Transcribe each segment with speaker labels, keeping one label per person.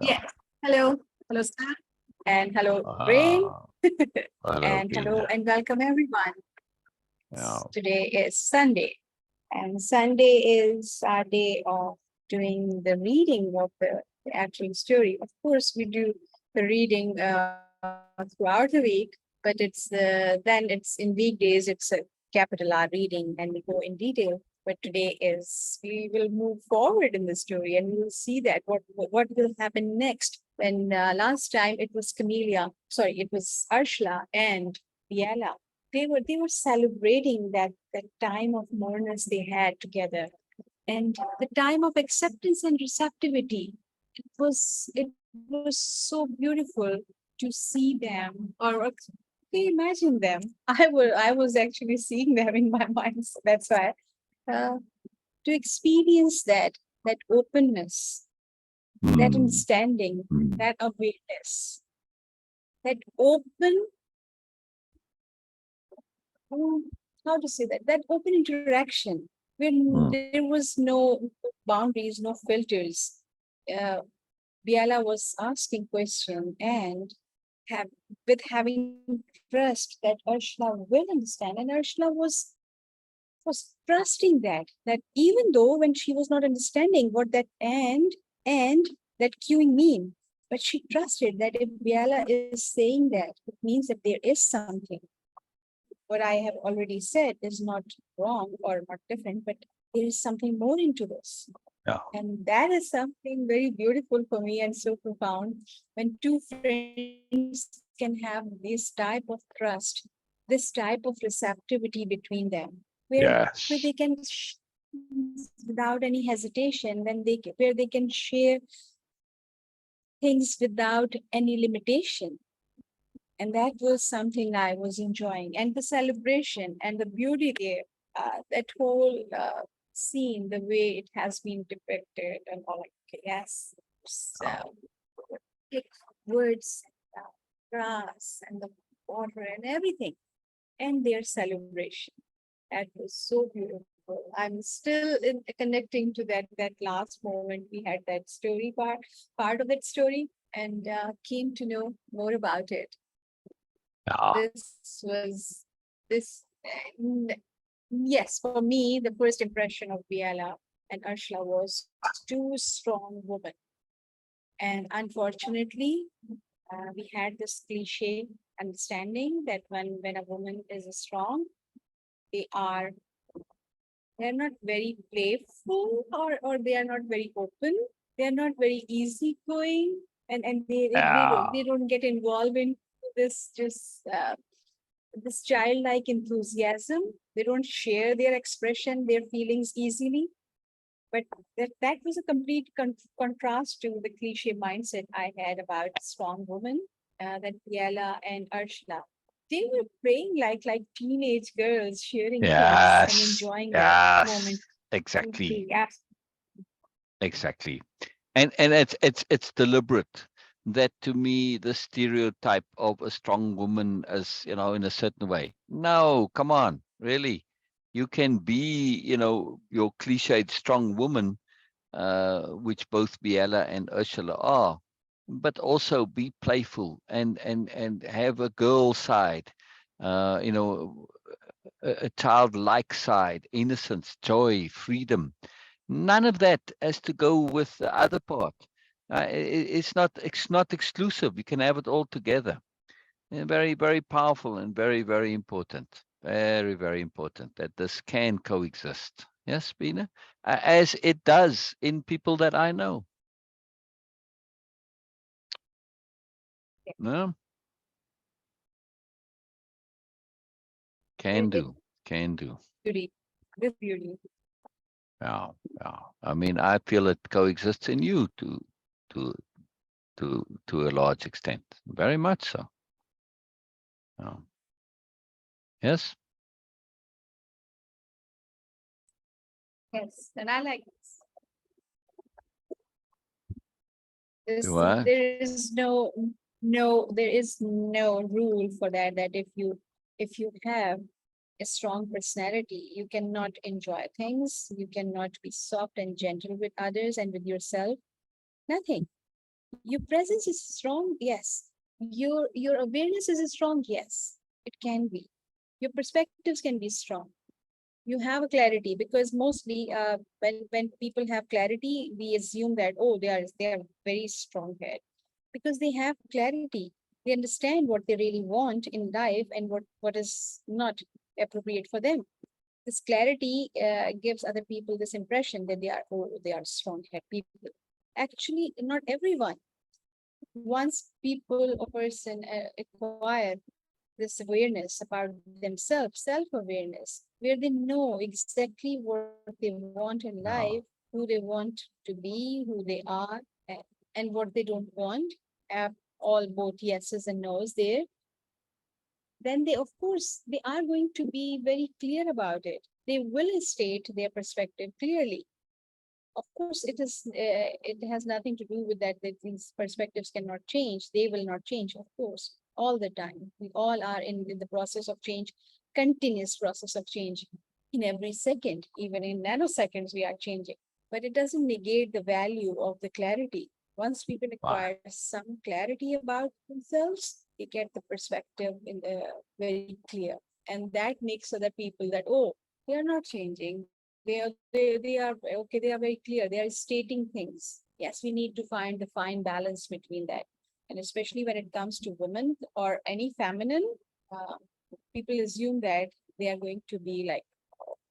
Speaker 1: Yes. Hello. Hello, sir. And hello, Rain.
Speaker 2: Hello,
Speaker 1: And hello and welcome everyone.
Speaker 2: Yeah.
Speaker 1: Today is Sunday. And Sunday is our day of doing the reading of the actual story. Of course, we do the reading throughout the week, but it's in weekdays, it's a capital R reading and we go in detail. But today is we will move forward in the story and we will see that what will happen next. When last time it was it was Arshla and Biela. They were celebrating that time of mourners they had together and the time of acceptance and receptivity. It was so beautiful to see them or can you imagine them. I was actually seeing them in my mind, so that's why to experience that openness, that understanding, that awareness, that open, how to say that open interaction when there was no boundaries, no filters. Uh, Biala was asking question and having trust that Arshla will understand, and Arshla was trusting that even though when she was not understanding what that and that queuing mean, but she trusted that if Biala is saying that, it means that there is something. What I have already said is not wrong or not different, but there is something more into this.
Speaker 2: Yeah.
Speaker 1: And that is something very beautiful for me and so profound when two friends can have this type of trust, this type of receptivity between them, where they can without any hesitation, where they can share things without any limitation. And that was something I was enjoying. And the celebration and the beauty there, that whole scene, the way it has been depicted and all, like, yes, words, grass and the water and everything, and their celebration. That was so beautiful. I'm still connecting to that last moment. We had that story part of that story, and came to know more about it. This was this. Yes, for me, the first impression of Biala and Arshla was two strong women. And unfortunately, we had this cliche understanding that when a woman is strong, they're not very playful or they are not very open. They're not very easygoing, and they don't get involved in this this childlike enthusiasm. They don't share their expression, their feelings easily. But that was a complete contrast to the cliche mindset I had about strong women, that Biela and Arshla. They were praying like teenage girls, sharing things and enjoying that moment.
Speaker 2: Exactly.
Speaker 1: Yes.
Speaker 2: Exactly. And it's deliberate. That to me, the stereotype of a strong woman is, in a certain way. No, come on, really. You can be, your cliched strong woman, which both Biela and Ursula are, but also be playful and have a girl side, a childlike side, innocence, joy, freedom. None of that has to go with the other part. It's not exclusive. You can have it all together. And very, very powerful and very, very important. Very, very important that this can coexist. Yes, Beena? As it does in people that I know. No? Can do.
Speaker 1: Beauty. This beauty.
Speaker 2: Yeah, yeah. I mean, I feel it coexists in you to to a large extent. Very much so. Yeah. Yes.
Speaker 1: Yes, and I like this.
Speaker 2: What?
Speaker 1: There is there is no rule for that. That if you have a strong personality, you cannot enjoy things. You cannot be soft and gentle with others and with yourself. Nothing. Your presence is strong, yes. Your awareness is strong, yes. It can be. Your perspectives can be strong. You have a clarity, because mostly when people have clarity, we assume that, oh, they are very strong head, because they have clarity. They understand what they really want in life and what is not appropriate for them. This clarity gives other people this impression that they are strong head people. Actually, not everyone. Once people or person acquire this awareness about themselves, self-awareness, where they know exactly what they want in life, who they want to be, who they are, and what they don't want, have all both yeses and nos there, then they, of course, they are going to be very clear about it. They will state their perspective clearly. Of course, it has nothing to do with that these perspectives cannot change. They will not change, of course, all the time. We all are in the process of change, continuous process of change. In every second, even in nanoseconds, we are changing. But it doesn't negate the value of the clarity. Once people
Speaker 2: Wow.
Speaker 1: acquire some clarity about themselves, they get the perspective in the very clear. And that makes other people that, oh, they are not changing. They are okay, they are very clear. They are stating things. Yes, we need to find the fine balance between that. And especially when it comes to women or any feminine, uh, people assume that they are going to be like,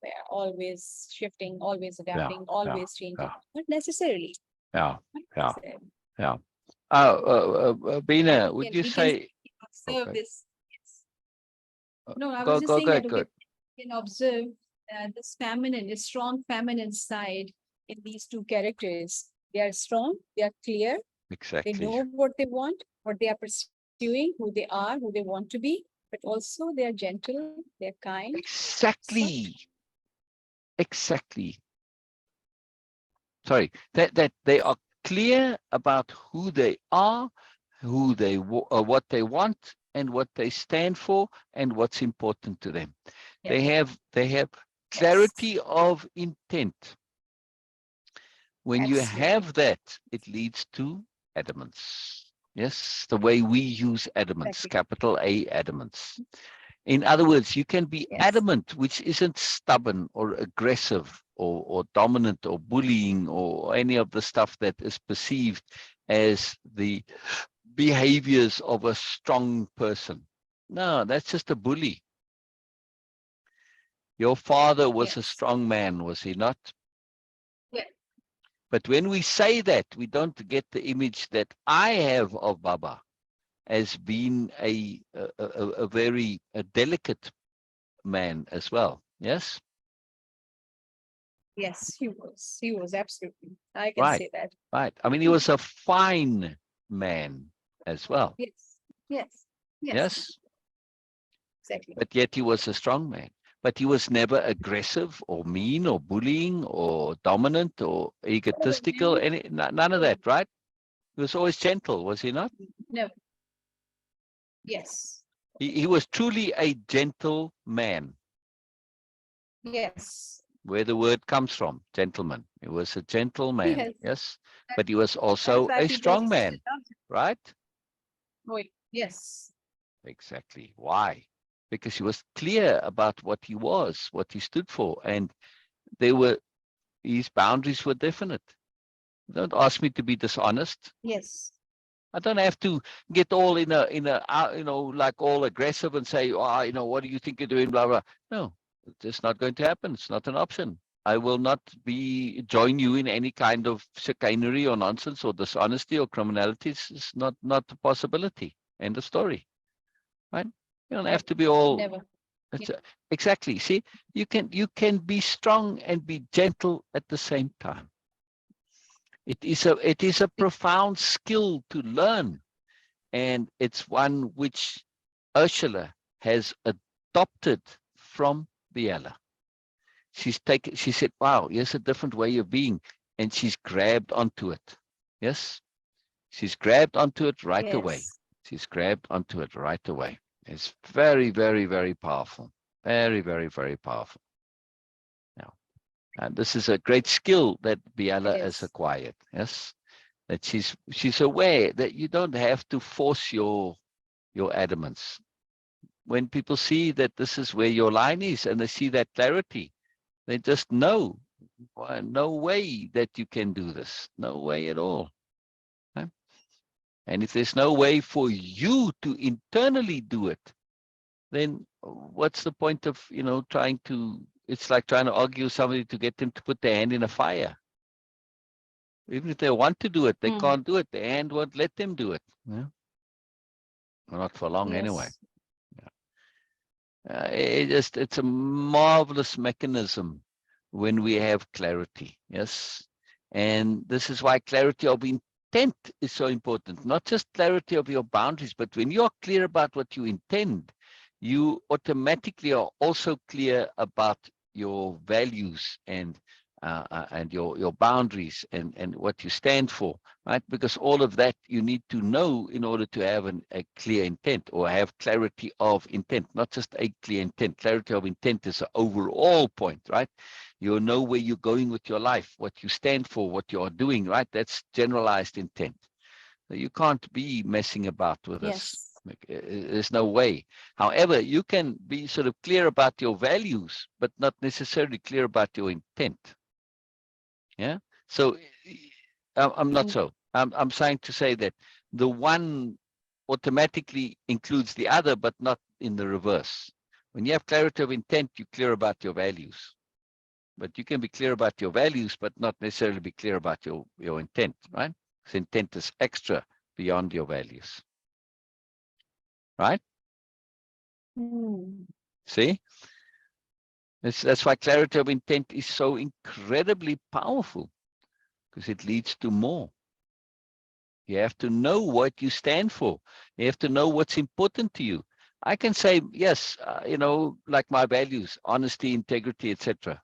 Speaker 1: they're always shifting, always
Speaker 2: Yeah,
Speaker 1: adapting,
Speaker 2: yeah,
Speaker 1: always changing.
Speaker 2: yeah,
Speaker 1: Not necessarily.
Speaker 2: yeah,
Speaker 1: Not
Speaker 2: yeah,
Speaker 1: necessarily.
Speaker 2: yeah.
Speaker 1: And
Speaker 2: Beena, would you
Speaker 1: we can
Speaker 2: say?
Speaker 1: observe
Speaker 2: Okay,
Speaker 1: this. Yes. No, I was
Speaker 2: go,
Speaker 1: just
Speaker 2: go,
Speaker 1: saying
Speaker 2: go,
Speaker 1: that, okay,
Speaker 2: good.
Speaker 1: we can observe this feminine, this strong feminine side in these two characters. They are strong, they are clear, they
Speaker 2: Exactly,
Speaker 1: know what they want, what they are pursuing, who they are, who they want to be, but also they are gentle, they're kind, soft.
Speaker 2: exactly, exactly. Sorry, that they are clear about who they are, what they want, and what they stand for, and what's important to them.
Speaker 1: Yeah.
Speaker 2: They have
Speaker 1: Yes,
Speaker 2: clarity of intent. When you
Speaker 1: absolutely.
Speaker 2: have that, it leads to adamance. Yes, the way we use adamance,
Speaker 1: Exactly.
Speaker 2: capital A adamance. In other words, you can be
Speaker 1: Yes.
Speaker 2: adamant, which isn't stubborn or aggressive or dominant or bullying or any of the stuff that is perceived as the behaviors of a strong person. No, that's just a bully. Your father was a
Speaker 1: Yes.
Speaker 2: strong man, was he not?
Speaker 1: Yeah.
Speaker 2: But when we say that, we don't get the image that I have of Baba as being a very delicate man as well. Yes,
Speaker 1: Yes, he was. He was absolutely. I can
Speaker 2: right,
Speaker 1: say that.
Speaker 2: right. I mean, he was a fine man as well.
Speaker 1: Yes. Yes. Yes.
Speaker 2: Yes,
Speaker 1: Exactly.
Speaker 2: but yet he was a strong man. But he was never aggressive or mean or bullying or dominant or egotistical. None of that, right? He was always gentle, was he not?
Speaker 1: No. Yes.
Speaker 2: He was truly a gentle man,
Speaker 1: Yes.
Speaker 2: where the word comes from, gentleman. He was a gentle man,
Speaker 1: Yes.
Speaker 2: yes, but he was
Speaker 1: That's
Speaker 2: also
Speaker 1: why
Speaker 2: a
Speaker 1: people
Speaker 2: strong man,
Speaker 1: love him.
Speaker 2: right?
Speaker 1: Oh, yes.
Speaker 2: Exactly. Why? Because he was clear about what he was, what he stood for, and they were his boundaries were definite. Don't ask me to be dishonest.
Speaker 1: Yes.
Speaker 2: I don't have to get all like all aggressive and say, oh, what do you think you're doing, blah blah. No, it's just not going to happen. It's not an option. I will not join you in any kind of chicanery or nonsense or dishonesty or criminality. It's not a possibility. End of story. Right? You don't have
Speaker 1: Never.
Speaker 2: to be all.
Speaker 1: Never.
Speaker 2: It's, exactly. See, you can be strong and be gentle at the same time. It is a profound skill to learn, and it's one which Ursula has adopted from Biella. She said, wow, here's a different way of being, and she's grabbed onto it. Yes, she's grabbed onto it right away.
Speaker 1: Yes.
Speaker 2: She's grabbed onto it right away. It's very, very, very powerful. Very, very, very powerful. Now, and this is a great skill that
Speaker 1: It
Speaker 2: Biella has
Speaker 1: is.
Speaker 2: acquired. Yes, that she's aware that you don't have to force your adamants. When people see that this is where your line is and they see that clarity, they just know, well, no way that you can do this. No way at all. Right? And if there's no way for you to internally do it, then what's the point of, trying to, it's like trying to argue with somebody to get them to put their hand in a fire. Even if they want to do it, they can't do it. The hand won't let them do it. Yeah? Well, not for long anyway.
Speaker 1: Yes.
Speaker 2: It's a marvelous mechanism when we have clarity. Yes. And this is why clarity of intent is so important. Not just clarity of your boundaries, but when you're clear about what you intend, you automatically are also clear about your values and your boundaries and what you stand for, right? Because all of that you need to know in order to have a clear intent or have clarity of intent, not just a clear intent. Clarity of intent is an overall point, right? You know where you're going with your life, what you stand for, what you are doing, right? That's generalized intent. You can't be messing about with this.
Speaker 1: Yes.
Speaker 2: There's no way. However, you can be sort of clear about your values, but not necessarily clear about your intent. Yeah. So I'm not so. I'm trying to say that the one automatically includes the other, but not in the reverse. When you have clarity of intent, you're clear about your values. But you can be clear about your values, but not necessarily be clear about your intent, right? Because intent is extra beyond your values, right? See? That's why clarity of intent is so incredibly powerful, because it leads to more. You have to know what you stand for. You have to know what's important to you. I can say, yes, like my values, honesty, integrity, etc.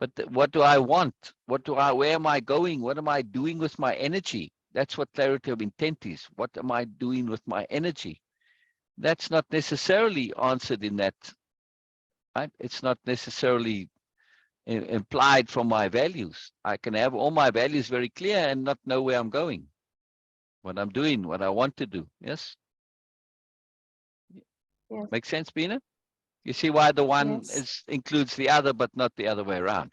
Speaker 2: But what do I want? Where am I going? What am I doing with my energy? That's what clarity of intent is. What am I doing with my energy? That's not necessarily answered in that, right? It's not necessarily implied from my values. I can have all my values very clear and not know where I'm going, what I'm doing, what I want to do. Yes?
Speaker 1: Yes.
Speaker 2: Makes sense, Beena? You see why the one
Speaker 1: Yes.
Speaker 2: includes the other, but not the other way around.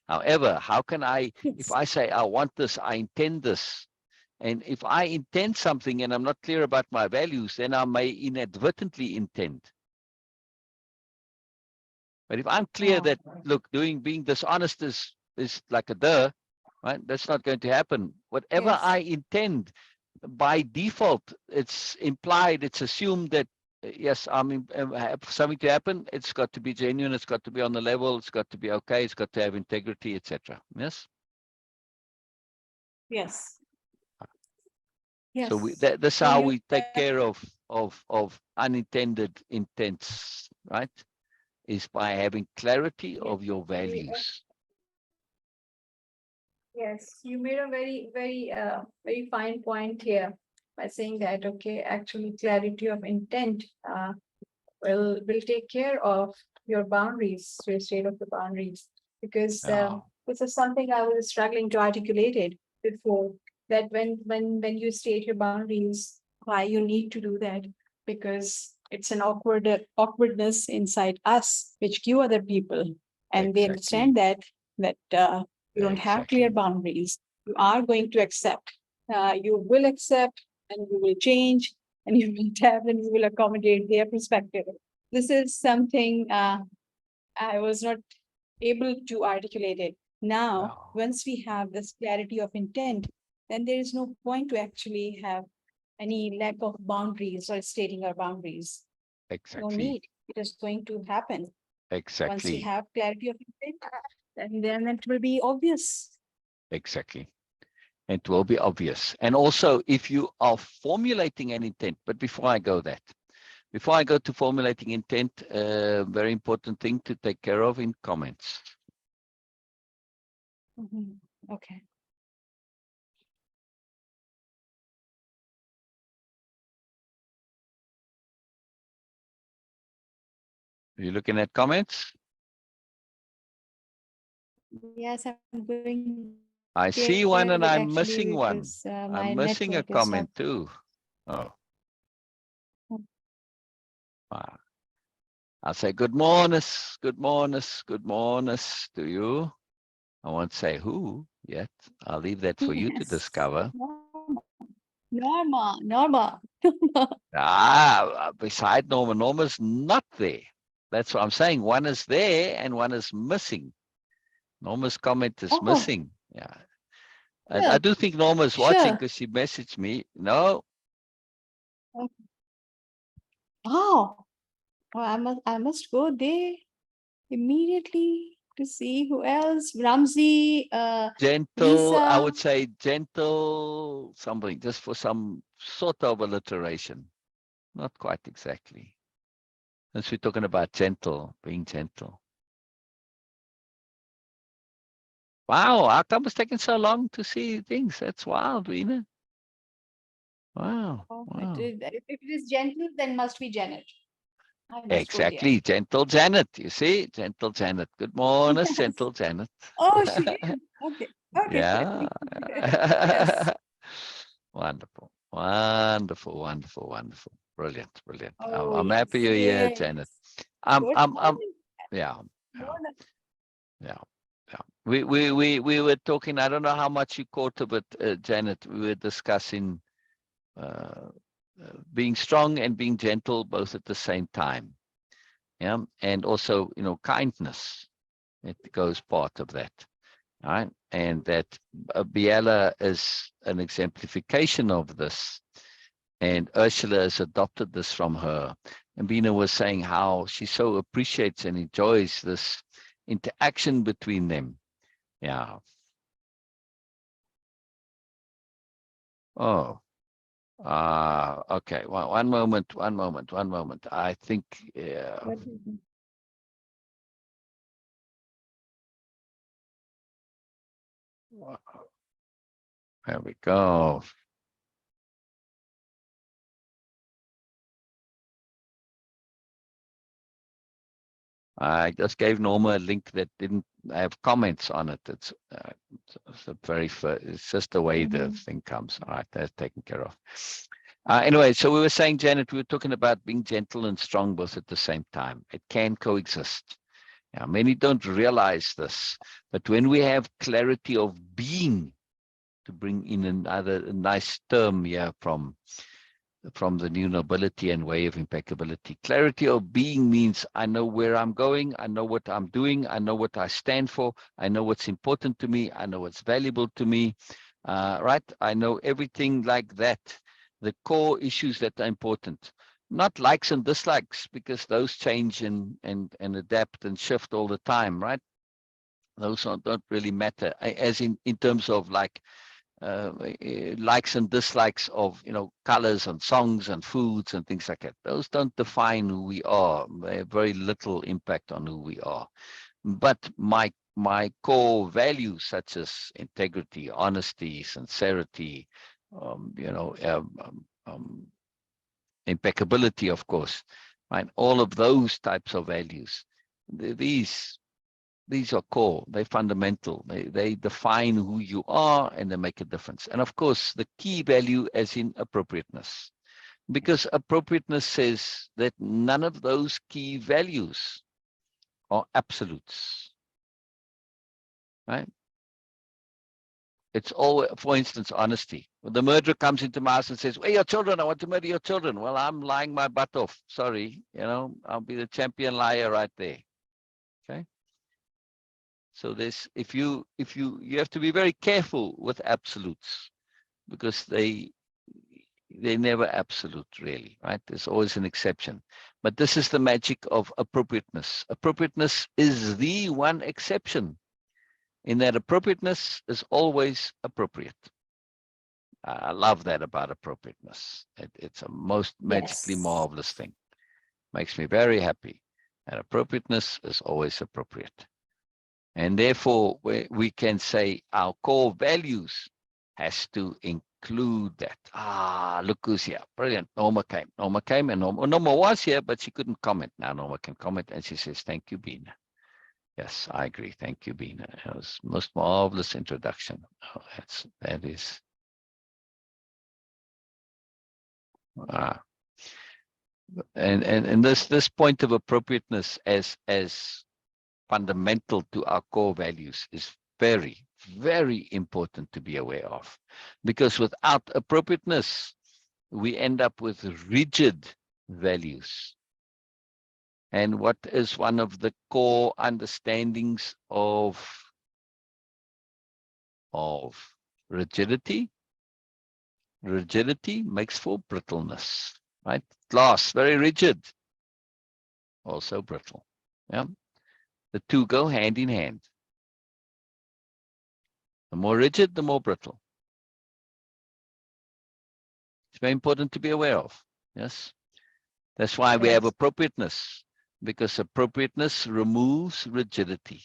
Speaker 2: However, how can if
Speaker 1: Yes.
Speaker 2: I say I want this, I intend this, and if I intend something and I'm not clear about my values, then I may inadvertently intend. But if I'm clear that, look, being dishonest is like a duh, right? That's not going to happen. Whatever
Speaker 1: Yes.
Speaker 2: I intend, by default, it's implied, it's assumed that yes, something to happen. It's got to be genuine. It's got to be on the level. It's got to be okay. It's got to have integrity, etc. Yes.
Speaker 1: Yes.
Speaker 2: So
Speaker 1: Yes.
Speaker 2: that's
Speaker 1: So
Speaker 2: how
Speaker 1: you
Speaker 2: we take care of unintended intents, right? Is by having clarity
Speaker 1: yes,
Speaker 2: of your values.
Speaker 1: yes, you made a very, very, very fine point here by saying that, okay, actually clarity of intent will take care of your boundaries, your state of the boundaries, because
Speaker 2: Oh,
Speaker 1: this is something I was struggling to articulate it before, that when you state your boundaries, why you need to do that, because it's an awkwardness inside us which give other people, and they
Speaker 2: exactly,
Speaker 1: understand that you don't have clear
Speaker 2: exactly,
Speaker 1: boundaries, you are going to accept, you will accept, and you will change, and you will adapt, and you will accommodate their perspective. This is something I was not able to articulate it. Now,
Speaker 2: oh,
Speaker 1: once we have this clarity of intent, then there is no point to actually have any lack of boundaries or stating our boundaries. No
Speaker 2: exactly,
Speaker 1: need. It is going to happen. Once we
Speaker 2: exactly,
Speaker 1: have clarity of intent, then it will be obvious.
Speaker 2: exactly. It will be obvious. And also, if you are formulating an intent, but before I go to formulating intent, a very important thing to take care of in comments.
Speaker 1: Okay.
Speaker 2: Are you looking at comments?
Speaker 1: Yes, I'm going
Speaker 2: I see one and
Speaker 1: scared.
Speaker 2: I'm
Speaker 1: Actually,
Speaker 2: missing one.
Speaker 1: because
Speaker 2: I'm
Speaker 1: my
Speaker 2: missing a
Speaker 1: network is not.
Speaker 2: comment too. Oh, wow. I'll say good morning, good morning, good morning to you. I won't say who yet. I'll leave that for you to
Speaker 1: Yes.
Speaker 2: discover.
Speaker 1: Norma.
Speaker 2: Beside Norma, Norma's not there. That's what I'm saying. One is there and one is missing. Norma's comment is
Speaker 1: Oh,
Speaker 2: missing. Yeah. And I
Speaker 1: sure,
Speaker 2: do think Norma's watching
Speaker 1: sure.
Speaker 2: because she messaged me. No,
Speaker 1: Oh, I must go there immediately to see who else. Ramsey,
Speaker 2: gentle, I
Speaker 1: Lisa.
Speaker 2: would say gentle something, just for some sort of alliteration. Not quite exactly. Since we're talking about gentle, being gentle. Wow, how come it's taking so long to see things? That's wild, Beena. Wow,
Speaker 1: Oh,
Speaker 2: wow.
Speaker 1: if it is gentle, then must be Janet. I must go there.
Speaker 2: Exactly, gentle Janet. You see, gentle Janet. Good morning,
Speaker 1: Yes.
Speaker 2: gentle Janet.
Speaker 1: Oh, she did. Okay. Okay.
Speaker 2: Yeah.
Speaker 1: Yes.
Speaker 2: Wonderful, wonderful, wonderful, wonderful. Brilliant, brilliant.
Speaker 1: Oh,
Speaker 2: I'm
Speaker 1: yes.
Speaker 2: happy you're here, Janet.
Speaker 1: Yes.
Speaker 2: I'm,
Speaker 1: Good
Speaker 2: I'm, I'm,
Speaker 1: morning.
Speaker 2: yeah, yeah,
Speaker 1: Morning.
Speaker 2: yeah, yeah. We were talking. I don't know how much you caught of it, Janet. We were discussing uh, being strong and being gentle both at the same time. Yeah, and also, kindness. It goes part of that. Right, and that Biela is an exemplification of this. And Ursula has adopted this from her. And Beena was saying how she so appreciates and enjoys this interaction between them. Yeah. Oh, okay. Well, one moment, one moment, one moment. I think, yeah.
Speaker 1: What is it?
Speaker 2: There we go. I just gave Norma a link that didn't have comments on it. It's a very it's just the way the
Speaker 1: Mhm.
Speaker 2: thing comes. All right, that's taken care of. Anyway, so we were saying, Janet, we were talking about being gentle and strong both at the same time. It can coexist. Now, many don't realize this, but when we have clarity of being, to bring in another nice term here from the new nobility and way of impeccability. Clarity of being means I know where I'm going, I know what I'm doing, I know what I stand for, I know what's important to me, I know what's valuable to me, right? I know everything like that, the core issues that are important. Not likes and dislikes, because those change and adapt and shift all the time, right? Those don't really matter, as in terms of like likes and dislikes of colors and songs and foods and things like that. Those don't define who we are. They have very little impact on who we are. But my core values such as integrity, honesty, sincerity, impeccability, of course, right? All of those types of values. These are core, they're fundamental, they define who you are and they make a difference. And of course, the key value as in appropriateness, because appropriateness says that none of those key values are absolutes, right? It's all, for instance, honesty. When the murderer comes into my house and says, "Hey, your children, I want to murder your children." Well, I'm lying my butt off. Sorry, I'll be the champion liar right there. Okay. So this, if you have to be very careful with absolutes, because they're never absolute, really, right? There's always an exception. But this is the magic of appropriateness. Appropriateness is the one exception, in that appropriateness is always appropriate. I love that about appropriateness. It's a most magically
Speaker 1: Yes.
Speaker 2: marvelous thing. Makes me very happy. And appropriateness is always appropriate. And therefore, we can say our core values has to include that. Look who's here. Brilliant. Norma came. Norma came, and Norma was here, but she couldn't comment. Now Norma can comment, and she says, "Thank you, Beena." Yes, I agree. Thank you, Beena. It was most marvelous introduction. Oh, that is. Ah. And this point of appropriateness as fundamental to our core values is very, very important to be aware of, because without appropriateness, we end up with rigid values. And what is one of the core understandings of rigidity? Rigidity makes for brittleness, right? Glass, very rigid, also brittle. Yeah, the two go hand in hand. The more rigid, the more brittle. It's very important to be aware of. Yes, that's why we have
Speaker 1: Yes.
Speaker 2: appropriateness, because appropriateness removes rigidity.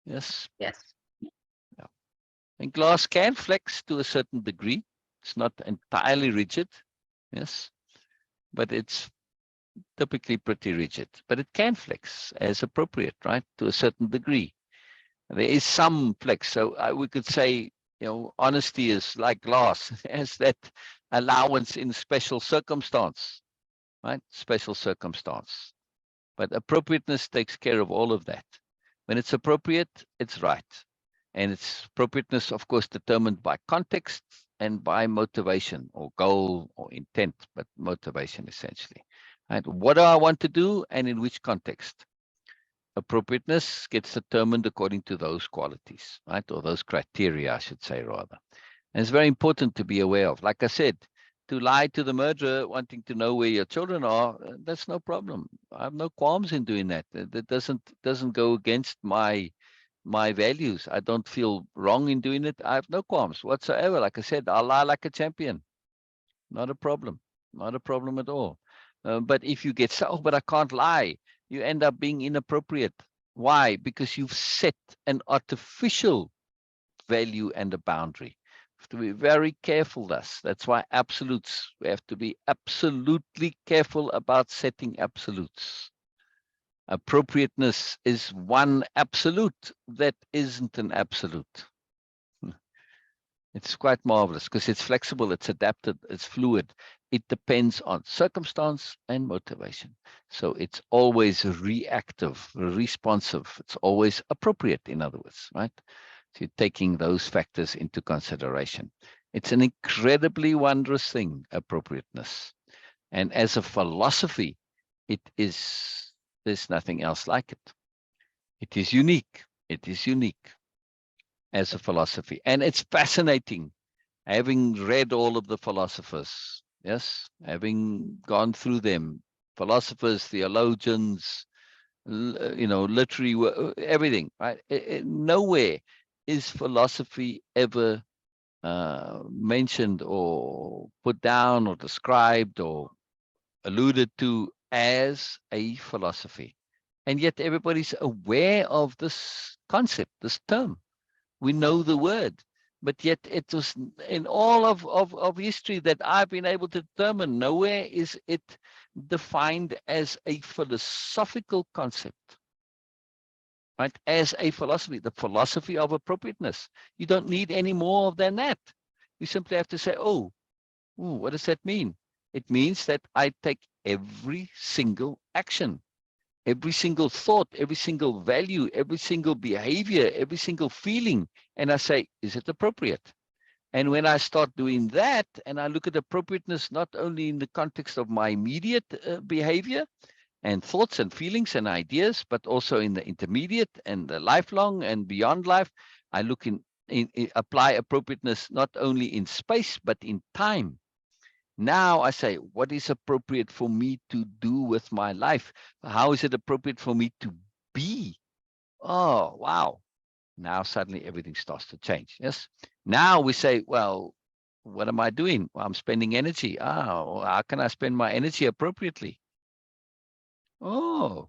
Speaker 2: Yes.
Speaker 1: Yes.
Speaker 2: Yeah. And glass can flex to a certain degree. It's not entirely rigid. Yes, but it's typically pretty rigid. But it can flex as appropriate, right, to a certain degree. There is some flex. So we could say, honesty is like glass, has that allowance in special circumstance, right? Special circumstance. But appropriateness takes care of all of that. When it's appropriate, it's right. And its appropriateness, of course, determined by context and by motivation or goal or intent, but motivation essentially. Right? What do I want to do and in which context? Appropriateness gets determined according to those qualities, right? Or those criteria, I should say, rather. And it's very important to be aware of. Like I said, to lie to the murderer wanting to know where your children are, that's no problem. I have no qualms in doing that. That doesn't go against my values. I don't feel wrong in doing it. I have no qualms whatsoever. Like I said, I'll lie like a champion. Not a problem. Not a problem at all. But if you get so, but I can't lie, you end up being inappropriate. Why? Because you've set an artificial value and a boundary. We have to be very careful thus. That's why absolutes, we have to be absolutely careful about setting absolutes. Appropriateness is one absolute that isn't an absolute. It's quite marvelous because it's flexible, it's adapted, it's fluid. It depends on circumstance and motivation. So it's always reactive, responsive. It's always appropriate, in other words, right? So you're taking those factors into consideration. It's an incredibly wondrous thing, appropriateness. And as a philosophy, there's nothing else like it. It is unique. It is unique as a philosophy. And it's fascinating, having read all of the philosophers, yes, having gone through them, philosophers, theologians, literary, everything, right? Nowhere is philosophy ever mentioned or put down or described or alluded to as a philosophy. And yet everybody's aware of this concept, this term. We know the word, but yet it was in all of history that I've been able to determine, nowhere is it defined as a philosophical concept, right? As a philosophy, the philosophy of appropriateness. You don't need any more than that. You simply have to say, oh, what does that mean? It means that I take every single action, every single thought, every single value, every single behavior, every single feeling, and I say, is it appropriate? And when I start doing that, and I look at appropriateness not only in the context of my immediate behavior and thoughts and feelings and ideas, but also in the intermediate and the lifelong and beyond life, I look apply appropriateness not only in space, but in time. Now I say, what is appropriate for me to do with my life? How is it appropriate for me to be? Oh, wow. Now suddenly everything starts to change. Yes. Now we say, well, what am I doing? Well, I'm spending energy. How can I spend my energy appropriately? Oh,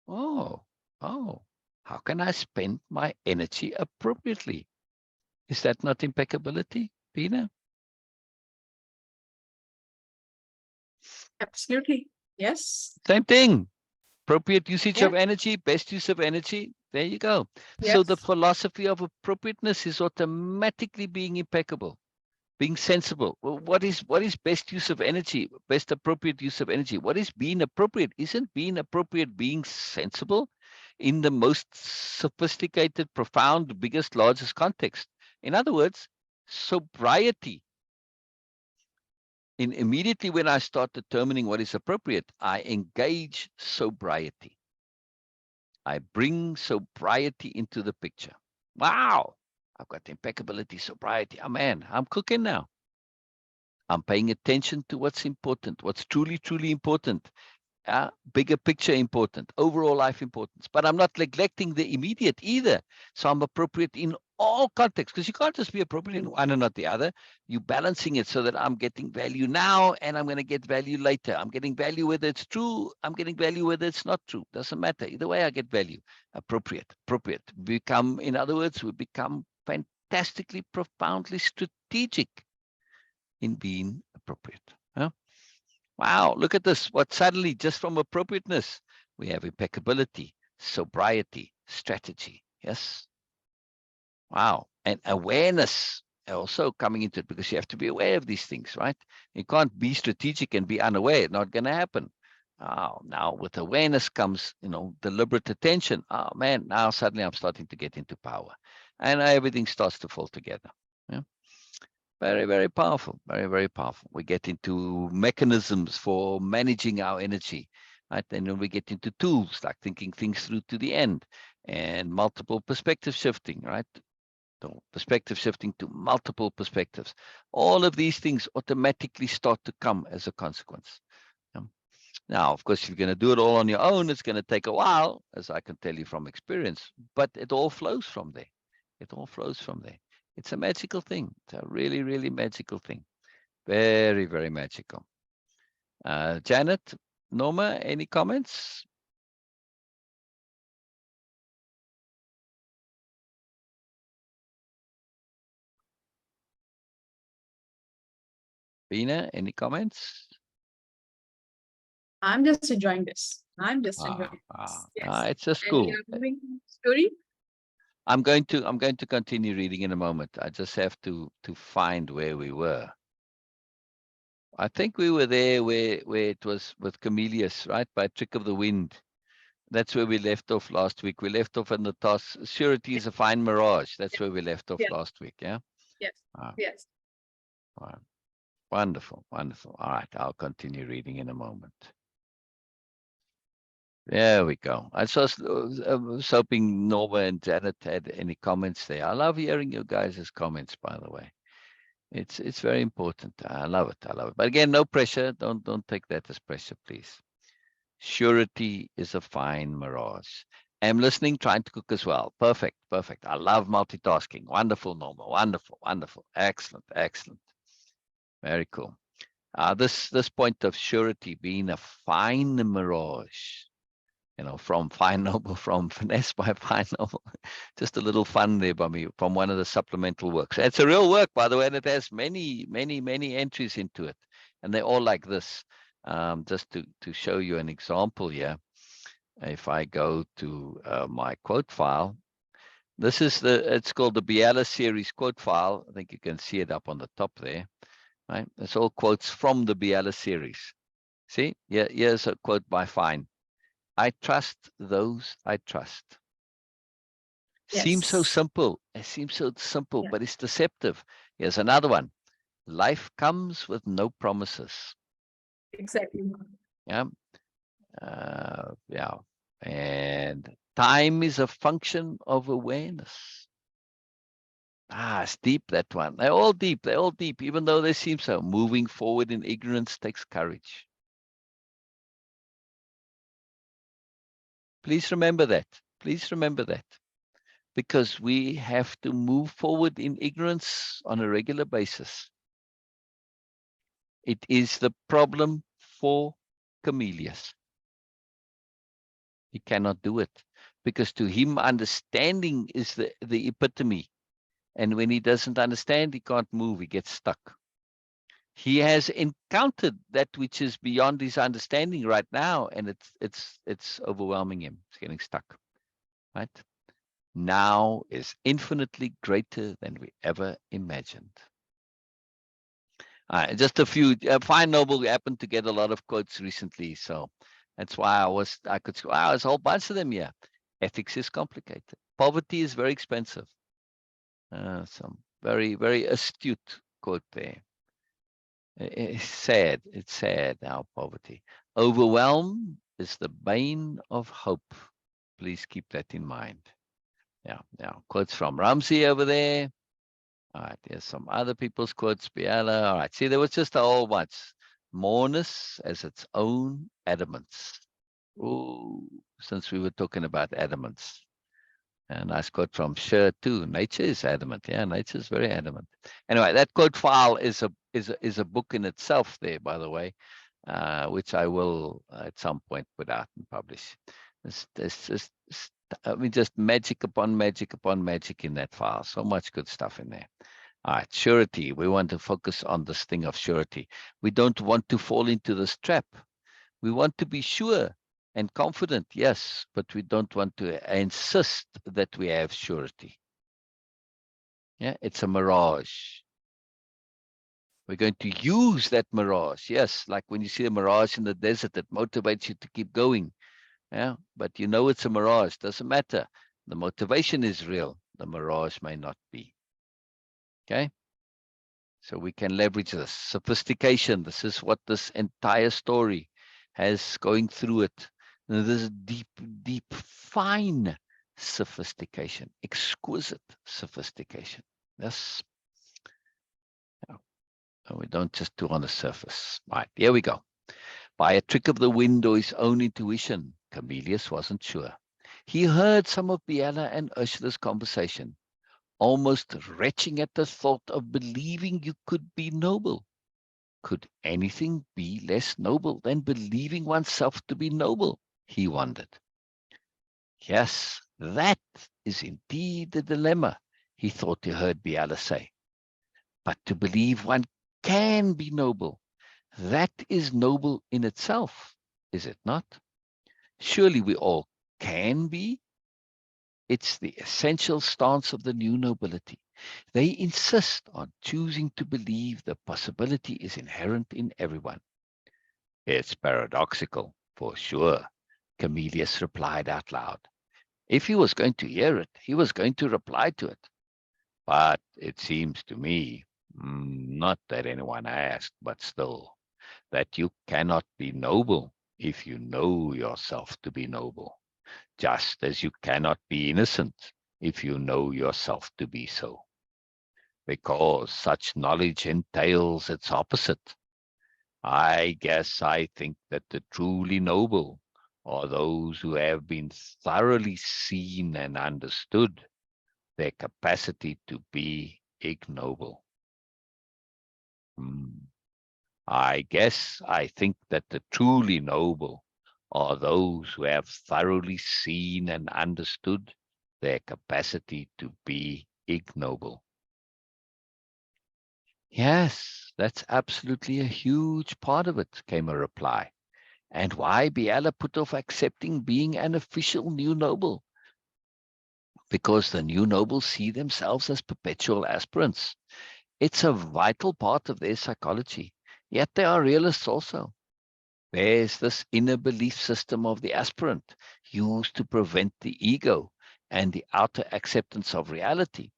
Speaker 2: oh, oh. How can I spend my energy appropriately? Is that not impeccability, Beena?
Speaker 1: Absolutely. Yes.
Speaker 2: Same thing. Appropriate usage
Speaker 1: Yeah.
Speaker 2: of energy, best use of energy. There you go. So the
Speaker 1: Yes.
Speaker 2: philosophy of appropriateness is automatically being impeccable, being sensible. Well, what is best use of energy, best appropriate use of energy? What is being appropriate? Isn't being appropriate being sensible in the most sophisticated, profound, biggest, largest context? In other words, sobriety. Immediately when I start determining what is appropriate, I engage sobriety. I bring sobriety into the picture. Wow, I've got impeccability, sobriety. Oh man, I'm cooking now. I'm paying attention to what's important, what's truly, truly important. Bigger picture important, overall life importance. But I'm not neglecting the immediate either. So I'm appropriate in all contexts, because you can't just be appropriate in one and not the other. You're balancing it so that I'm getting value now and I'm going to get value later. I'm getting value whether it's true. I'm getting value whether it's not true. Doesn't matter. Either way, I get value. Appropriate. Become, in other words, we become fantastically, profoundly strategic in being appropriate. Huh? Wow, look at this. What suddenly, just from appropriateness, we have impeccability, sobriety, strategy. Yes. Wow. And awareness also coming into it, because you have to be aware of these things, right? You can't be strategic and be unaware. Not going to happen. Oh, now with awareness comes, deliberate attention. Oh man, now suddenly I'm starting to get into power, and everything starts to fall together. Yeah. Very, very powerful. Very, very powerful. We get into mechanisms for managing our energy, right? And then we get into tools like thinking things through to the end, and multiple perspective shifting, right? So perspective shifting to multiple perspectives. All of these things automatically start to come as a consequence. Now, of course, if you're going to do it all on your own, it's going to take a while, as I can tell you from experience, but it all flows from there. It all flows from there. It's a magical thing. It's a really, really magical thing. Very, very magical. Janet, Norma, any comments? Beena, any comments?
Speaker 1: I'm just enjoying this. I'm just enjoying this. Yes.
Speaker 2: It's just
Speaker 1: And
Speaker 2: cool.
Speaker 1: you're moving story?
Speaker 2: I'm going to continue reading in a moment. I just have to find where we were. I think we were there where it was with Camelius, right? By trick of the wind. That's where we left off last week. We left off in the task. Surety is a fine mirage. That's where we left off
Speaker 1: Yes.
Speaker 2: last week. Yeah.
Speaker 1: Yes.
Speaker 2: Ah,
Speaker 1: Yes.
Speaker 2: wonderful, wonderful. All right, I'll continue reading in a moment. There we go. I was hoping Norma and Janet had any comments there. I love hearing you guys' comments, by the way. It's very important. I love it. I love it. But again, no pressure. Don't take that as pressure, please. Surety is a fine mirage. I'm listening, trying to cook as well. Perfect, perfect. I love multitasking. Wonderful, Norma. Wonderful, wonderful. Excellent, excellent. Very cool. This point of surety being a fine mirage, from fine noble, from finesse by fine noble. Just a little fun there by me from one of the supplemental works. It's a real work, by the way, and it has many, many, many entries into it, and they're all like this. Just to show you an example here, if I go to my quote file, this is it's called the Biala series quote file. I think you can see it up on the top there, right? It's all quotes from the Biala series. See, here's a quote by Fine. I trust those I trust. Seems so
Speaker 1: Yes.
Speaker 2: simple. It seems so simple,
Speaker 1: Yeah.
Speaker 2: but it's deceptive. Here's another one. Life comes with no promises.
Speaker 1: Exactly.
Speaker 2: Yeah. Yeah. And time is a function of awareness. It's deep, that one. They're all deep. They're all deep, even though they seem so. Moving forward in ignorance takes courage. Please remember that. Please remember that. Because we have to move forward in ignorance on a regular basis. It is the problem for Camelius. He cannot do it because to him, understanding is the epitome. And when he doesn't understand, he can't move. He gets stuck. He has encountered that which is beyond his understanding right now, and it's overwhelming him. It's getting stuck, right? Now is infinitely greater than we ever imagined. Just a few. Fine Noble, we happened to get a lot of quotes recently, so that's why I could. Wow, there's a whole bunch of them here. Ethics is complicated. Poverty is very expensive. Some very, very astute quote there. It's sad. It's sad, our poverty. Overwhelm is the bane of hope. Please keep that in mind. Yeah. Now, quotes from Ramsey over there. All right, there's some other people's quotes. Biala. All right, see, there was just a whole bunch. Moreness as its own adamants. Oh, since we were talking about adamants. A nice quote from Sher too. Nature is adamant. Yeah, nature is very adamant. Anyway, that quote file is a book in itself there, by the way, which I will at some point put out and publish. It's just, I mean, just magic upon magic upon magic in that file. So much good stuff in there. All right, surety. We want to focus on this thing of surety. We don't want to fall into this trap. We want to be sure and confident, yes, but we don't want to insist that we have surety. Yeah, it's a mirage. We're going to use that mirage. Yes, like when you see a mirage in the desert, it motivates you to keep going. Yeah, but you know it's a mirage. Doesn't matter. The motivation is real. The mirage may not be. Okay. So we can leverage this sophistication. This is what this entire story has going through it. This deep, deep, fine sophistication, exquisite sophistication. Yes. We don't just do on the surface. Right, here we go. By a trick of the wind or his own intuition, Camillus wasn't sure. He heard some of Biella and Ursula's conversation, almost retching at the thought of believing you could be noble. Could anything be less noble than believing oneself to be noble? He wondered. Yes, that is indeed the dilemma, he thought he heard Biala say. But to believe one can be noble, that is noble in itself, is it not? Surely we all can be. It's the essential stance of the new nobility. They insist on choosing to believe the possibility is inherent in everyone. It's paradoxical, for sure, Camillus replied out loud. If he was going to hear it, he was going to reply to it. But it seems to me, not that anyone asked, but still, that you cannot be noble if you know yourself to be noble, just as you cannot be innocent if you know yourself to be so, because such knowledge entails its opposite. I think that the truly noble are those who have been thoroughly seen and understood their capacity to be ignoble. I think that the truly noble are those who have thoroughly seen and understood their capacity to be ignoble. Yes, that's absolutely a huge part of it, came a reply. And why Biala put off accepting being an official new noble? Because the new nobles see themselves as perpetual aspirants. It's a vital part of their psychology. Yet they are realists also. There's this inner belief system of the aspirant used to prevent the ego and the outer acceptance of reality.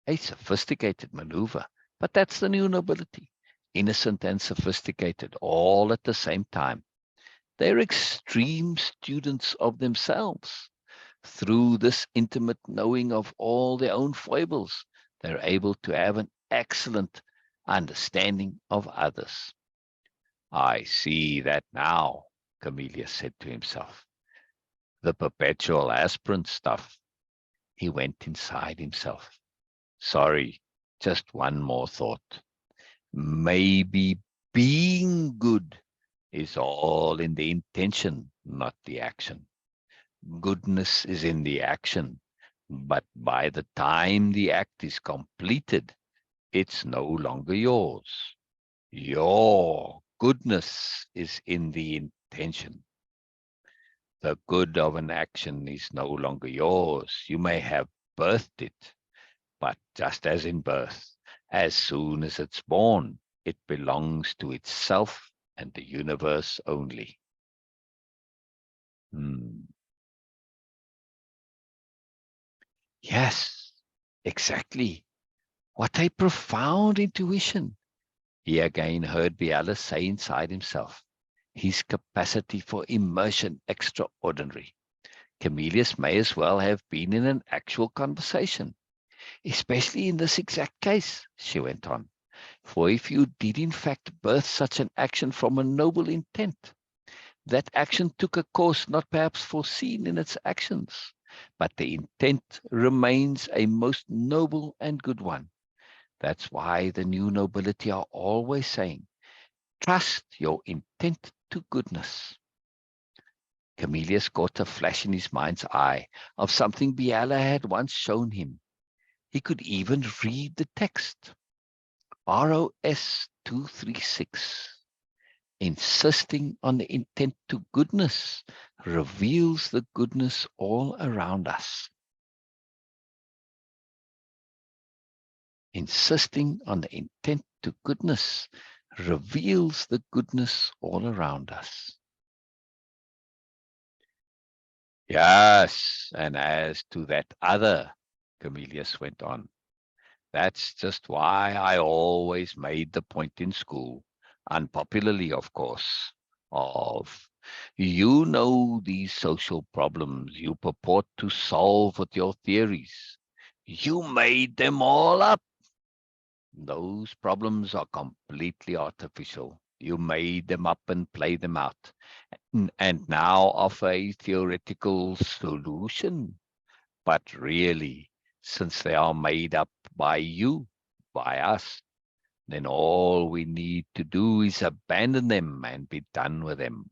Speaker 2: A sophisticated maneuver, but that's the new nobility. Innocent and sophisticated, all at the same time. They're extreme students of themselves. Through this intimate knowing of all their own foibles, they're able to have an excellent understanding of others. I see that now, Camillus said to himself. The perpetual aspirant stuff. He went inside himself. Sorry, just one more thought. Maybe being good is all in the intention, not the action. Goodness is in the action, but by the time the act is completed, it's no longer yours. Your goodness is in the intention. The good of an action is no longer yours. You may have birthed it, but just as in birth, as soon as it's born, it belongs to itself and the universe only. Hmm. Yes, exactly. What a profound intuition. He again heard Biala say inside himself, his capacity for immersion extraordinary. Camellius may as well have been in an actual conversation, especially in this exact case, she went on. For if you did in fact birth such an action from a noble intent, that action took a course not perhaps foreseen in its actions, but the intent remains a most noble and good one. That's why the new nobility are always saying, trust your intent to goodness. Camellius caught a flash in his mind's eye of something Biala had once shown him. He could even read the text. ROS 236. Insisting on the intent to goodness reveals the goodness all around us. Insisting on the intent to goodness reveals the goodness all around us. Yes, and as to that other, Camellius went on, that's just why I always made the point in school, unpopularly, of course, of you know these social problems you purport to solve with your theories. You made them all up. Those problems are completely artificial. You made them up and played them out, and now offer a theoretical solution. But really, since they are made up by you, by us, then all we need to do is abandon them and be done with them.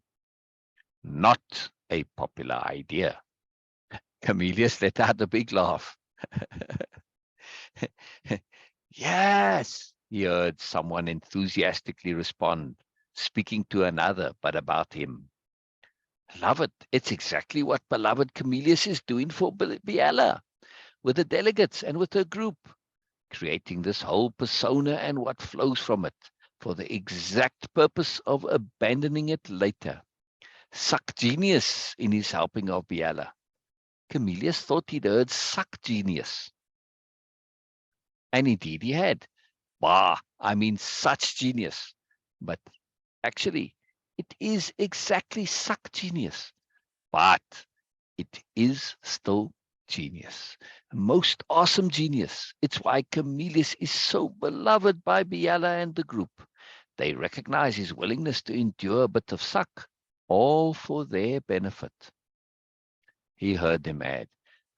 Speaker 2: Not a popular idea. Camellius let out a big laugh. Yes, he heard someone enthusiastically respond, speaking to another, but about him. Love it. It's exactly what beloved Camellius is doing for Biella, with the delegates and with her group, creating this whole persona and what flows from it, for the exact purpose of abandoning it later. Suck genius in his helping of Biella. Camellius thought he'd heard suck genius. And indeed he had. Bah, I mean such genius. But actually, it is exactly suck genius. But it is still genius. Most awesome genius. It's why Camellius is so beloved by Biala and the group. They recognize his willingness to endure a bit of suck, all for their benefit. He heard them add,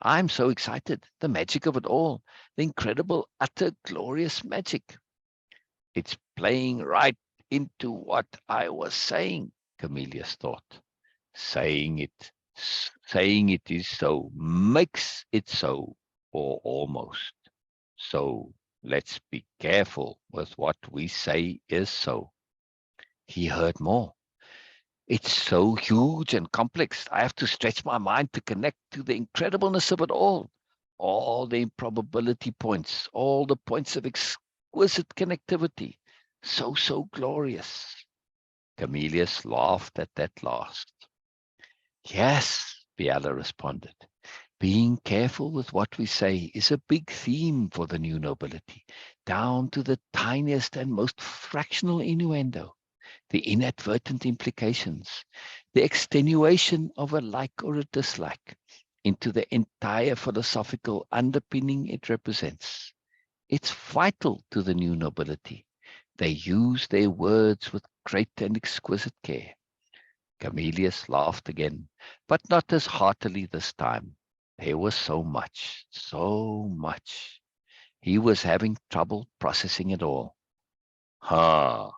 Speaker 2: I'm so excited. The magic of it all. The incredible, utter, glorious magic. It's playing right into what I was saying, Camellius thought. Saying it is so makes it so, or almost. So let's be careful with what we say is so. He heard more. It's so huge and complex. I have to stretch my mind to connect to the incredibleness of it all the improbability points, all the points of exquisite connectivity. So glorious. Camellius laughed at that last. Yes, Biala responded. Being careful with what we say is a big theme for the new nobility, down to the tiniest and most fractional innuendo, the inadvertent implications, the extenuation of a like or a dislike, into the entire philosophical underpinning it represents. It's vital to the new nobility. They use their words with great and exquisite care. Camellius laughed again, but not as heartily this time. There was so much, so much. He was having trouble processing it all. Ha,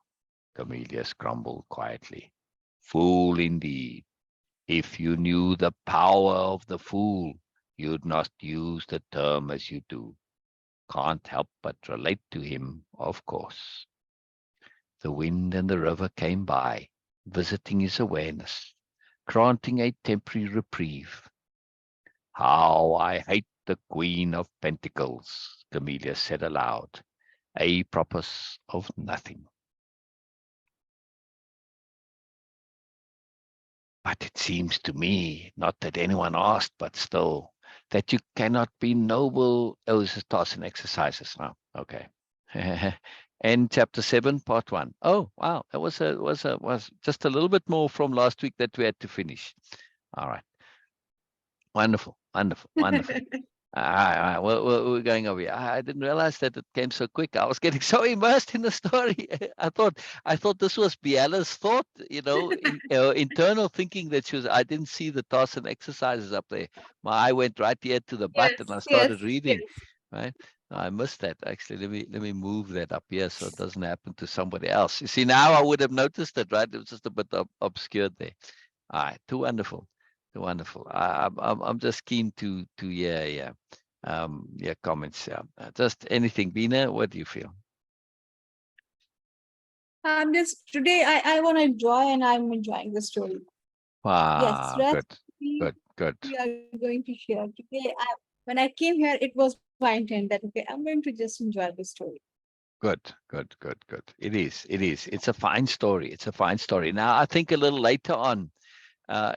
Speaker 2: Camellius grumbled quietly. Fool indeed. If you knew the power of the fool, you'd not use the term as you do. Can't help but relate to him, of course. The wind and the river came by, visiting his awareness, granting a temporary reprieve. How I hate the Queen of Pentacles, Camellia said aloud, a propos of nothing. But it seems to me, not that anyone asked, but still, that you cannot be noble. Oh, this is task and exercises now. Okay. And chapter 7, part 1. Oh, wow. That was just a little bit more from last week that we had to finish. All right. Wonderful, wonderful, wonderful. Well, we're going over here. I didn't realize that it came so quick. I was getting so immersed in the story. I thought this was Biela's thought, internal thinking that she was. I didn't see the tasks and exercises up there. My eye went right here to the butt, and I
Speaker 1: Yes, yes,
Speaker 2: started reading.
Speaker 1: yes.
Speaker 2: Right, I missed that actually. Let me move that up here so it doesn't happen to somebody else. You see, now I would have noticed it. Right, it was just a bit obscured there. All right, too wonderful. Wonderful. I'm just keen to hear comments. Just anything. Beena, what do you feel?
Speaker 1: I'm just today I want to enjoy and I'm enjoying the story. Yes,
Speaker 2: Good,
Speaker 1: rest
Speaker 2: good, good,
Speaker 1: we are going to share today. When I came here, it was my intent that okay, I'm going to just enjoy the story.
Speaker 2: good, good, good, good. It is. It is. It's a fine story. It's a fine story. Now, I think a little later on,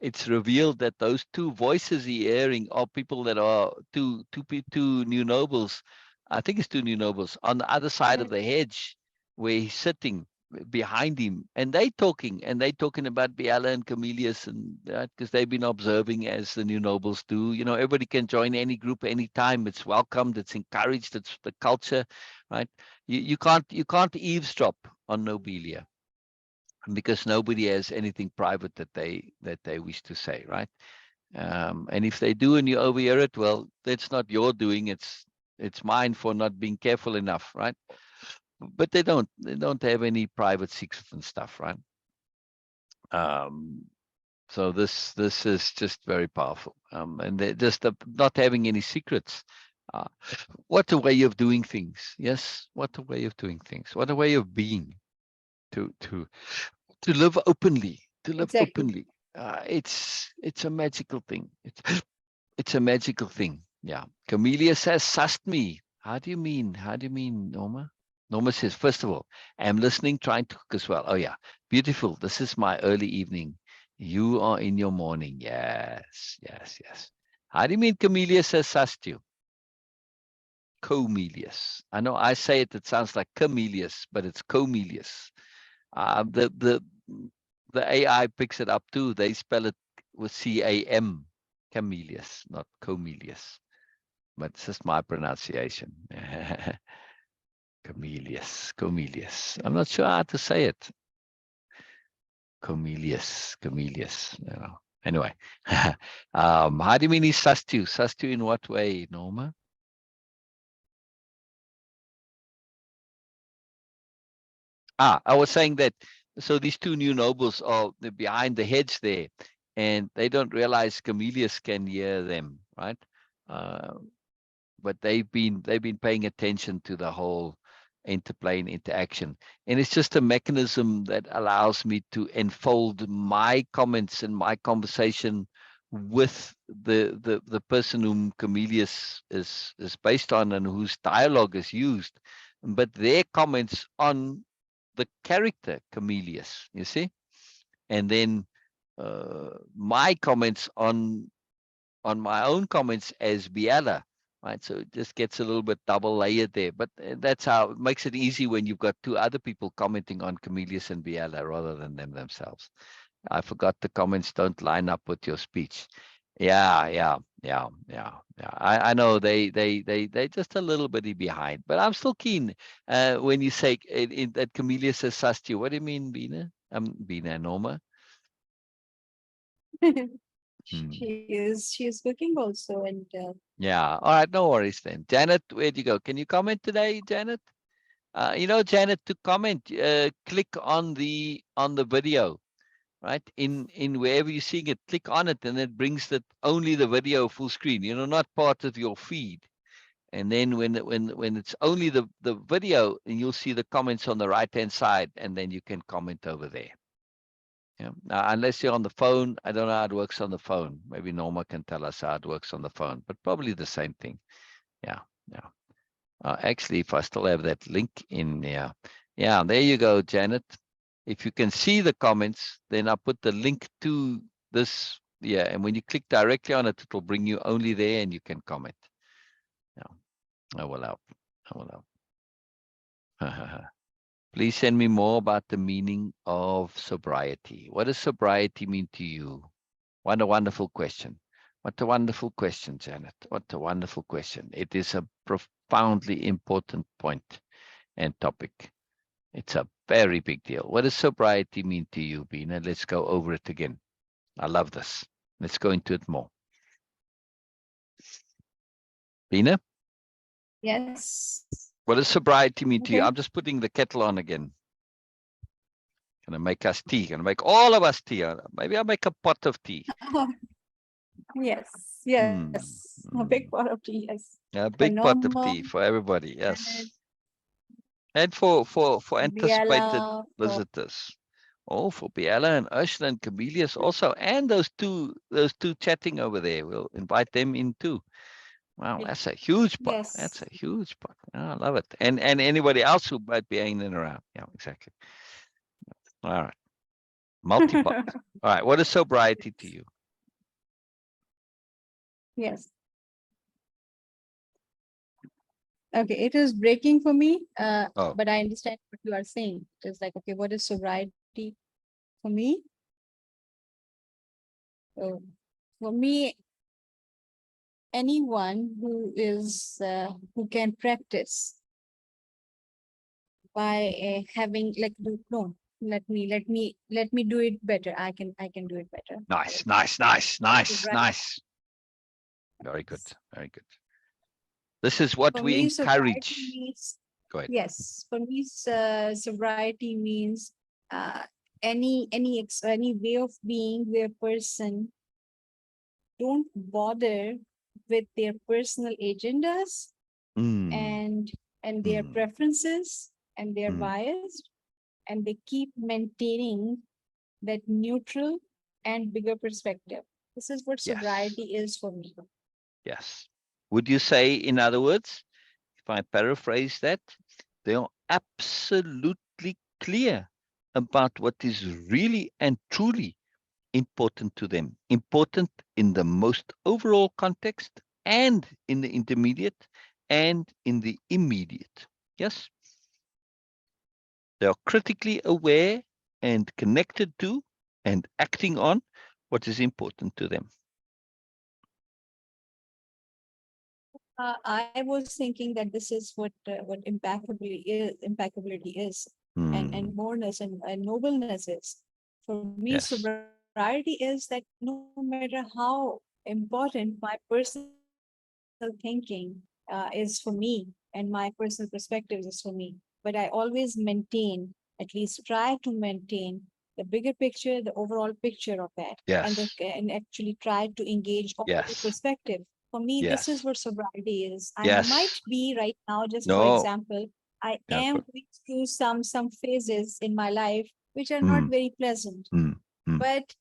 Speaker 2: it's revealed that those two voices he's hearing are people that are two new nobles. I think it's two new nobles on the other side of the hedge where he's sitting behind him, and they talking about Biala and Camillus, and because they've been observing as the new nobles do. Everybody can join any group anytime. It's welcomed. It's encouraged. It's the culture, right? You can't eavesdrop on Nobelia, because nobody has anything private that they wish to say, right? And if they do and you overhear it, well, that's not your doing. It's mine for not being careful enough, right? But they don't have any private secrets and stuff, right? Um, so this is just very powerful, and they're just not having any secrets. Uh, what a way of doing things! Yes, what a way of doing things! What a way of being! To live openly, to live
Speaker 1: Exactly.
Speaker 2: openly. It's a magical thing. It's a magical thing. Yeah. Camellia says, "Sussed me." How do you mean? How do you mean, Norma? Norma says, first of all, I'm listening, trying to cook as well. Oh yeah, beautiful. This is my early evening. You are in your morning. Yes, yes, yes. How do you mean Camellia says, "Sussed you"? Comelius. I know I say it. It sounds like Camelius, but it's Comelius. The AI picks it up too. They spell it with CAM, Camelius, not Comelius. But it's just my pronunciation. Comelius. I'm not sure how to say it. Comelius. Anyway, how do you mean he sussed you? Sussed you in what way, Norma? I was saying that, so these two new nobles are behind the hedge there, and they don't realize Camelius can hear them, right? Uh, but they've been paying attention to the whole interplay and interaction, and it's just a mechanism that allows me to enfold my comments and my conversation with the person whom Camelius is based on and whose dialogue is used, but their comments on the character Camelius, you see, and then my comments on my own comments as Biala, right? So it just gets a little bit double layered there, but that's how it makes it easy when you've got two other people commenting on Camelius and Biala rather than them themselves. I forgot the comments don't line up with your speech. Yeah. I know they just a little bit behind, but I'm still keen. When you say that Camellia says "sussed you," what do you mean, Beena? Beena, Norma. Hmm.
Speaker 1: She is cooking also, and
Speaker 2: Yeah. All right. No worries then. Janet, where'd you go? Can you comment today, Janet? Janet, to comment, click on the video, right? In wherever you're seeing it, click on it, and it brings that only the video full screen. Not part of your feed. And then when it's only the video, and you'll see the comments on the right-hand side, and then you can comment over there. Yeah. Now, unless you're on the phone, I don't know how it works on the phone. Maybe Norma can tell us how it works on the phone, but probably the same thing. Yeah, yeah. Actually, if I still have that link in there. Yeah, there you go, Janet. If you can see the comments, then I put the link to this. Yeah, and when you click directly on it, it will bring you only there, and you can comment. Yeah, I will help. I will help. Please send me more about the meaning of sobriety. What does sobriety mean to you? What a wonderful question. What a wonderful question, Janet. What a wonderful question. It is a profoundly important point and topic. It's a very big deal. What does sobriety mean to you, Beena? Let's go over it again. I love this. Let's go into it more. Beena?
Speaker 1: Yes.
Speaker 2: What does sobriety mean to you?
Speaker 1: Okay.
Speaker 2: I'm just putting the kettle on again. Gonna make us tea. Gonna make all of us tea. Maybe I'll make a pot of tea.
Speaker 1: Yes, yes. A big pot of tea, yes.
Speaker 2: A
Speaker 1: For
Speaker 2: big pot of
Speaker 1: Norma,
Speaker 2: tea for everybody. Yes.
Speaker 1: Janet,
Speaker 2: And for anticipated
Speaker 1: Biala, for
Speaker 2: visitors. Oh, for Biala and Ursula and Camelius also. And those two chatting over there. We'll invite them in too. Wow, that's a huge pot. That's
Speaker 1: yes.
Speaker 2: a huge pot. Oh, I love it. And anybody else who might be hanging around. Yeah, exactly. All right. Multi-pot. All right. What is sobriety to you?
Speaker 1: Yes. Okay, it is breaking for me,
Speaker 2: Oh,
Speaker 1: but I understand what you are saying. It's like, okay, what is sobriety for me? So for me, anyone who can practice by having like no, let me do it better. I can do it better.
Speaker 2: nice, nice, nice, nice,
Speaker 1: Sobriety.
Speaker 2: nice. Very good. Very good. This is what
Speaker 1: For
Speaker 2: we
Speaker 1: me, sobriety
Speaker 2: encourage.
Speaker 1: means,
Speaker 2: Go ahead.
Speaker 1: yes, for me, sobriety means any way of being where person don't bother with their personal agendas
Speaker 2: Mm,
Speaker 1: and their
Speaker 2: mm,
Speaker 1: preferences and their
Speaker 2: mm.
Speaker 1: bias, and they keep maintaining that neutral and bigger perspective. This is what
Speaker 2: Yes.
Speaker 1: sobriety is for me.
Speaker 2: Yes. Would you say, in other words, if I paraphrase that, they are absolutely clear about what is really and truly important to them, important in the most overall context and in the intermediate and in the immediate. Yes, they are critically aware and connected to and acting on what is important to them.
Speaker 1: I was thinking that this is what impeccability is, and
Speaker 2: Hmm.
Speaker 1: moreness and nobleness is. For me,
Speaker 2: Yes,
Speaker 1: sobriety is that no matter how important my personal thinking is for me, and my personal perspectives is for me, but I always maintain, at least try to maintain the bigger picture, the overall picture of that,
Speaker 2: yes,
Speaker 1: and actually try to engage all the
Speaker 2: yes,
Speaker 1: perspective. For me, this is
Speaker 2: yes,
Speaker 1: what sobriety is. I might
Speaker 2: yes.
Speaker 1: be right now, just for
Speaker 2: No,
Speaker 1: example, I
Speaker 2: yeah,
Speaker 1: am
Speaker 2: good.
Speaker 1: going through some phases in my life which are not
Speaker 2: Mm,
Speaker 1: very pleasant,
Speaker 2: mm, mm.
Speaker 1: but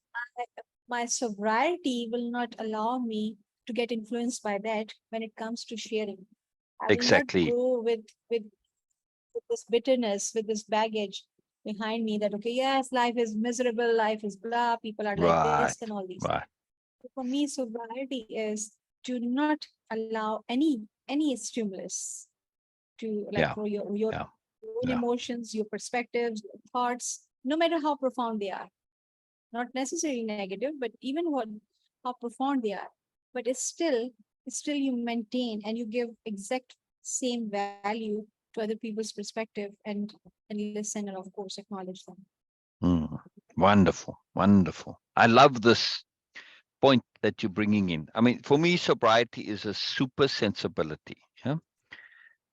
Speaker 1: my sobriety will not allow me to get influenced by that when it comes to sharing. I will not
Speaker 2: Exactly.
Speaker 1: go with this bitterness, with this baggage behind me that, okay, yes, life is miserable, life is blah, people are like this
Speaker 2: Right,
Speaker 1: and all these things.
Speaker 2: right.
Speaker 1: For me, sobriety is to not allow any stimulus to like
Speaker 2: Yeah,
Speaker 1: for your
Speaker 2: yeah,
Speaker 1: own
Speaker 2: yeah.
Speaker 1: emotions, your perspectives, your thoughts, no matter how profound they are, not necessarily negative, but even what how profound they are, but it's still you maintain and you give exact same value to other people's perspective and listen and of course acknowledge them.
Speaker 2: Mm. Wonderful, wonderful. I love this point that you're bringing in. I mean, for me, sobriety is a super sensibility. Yeah.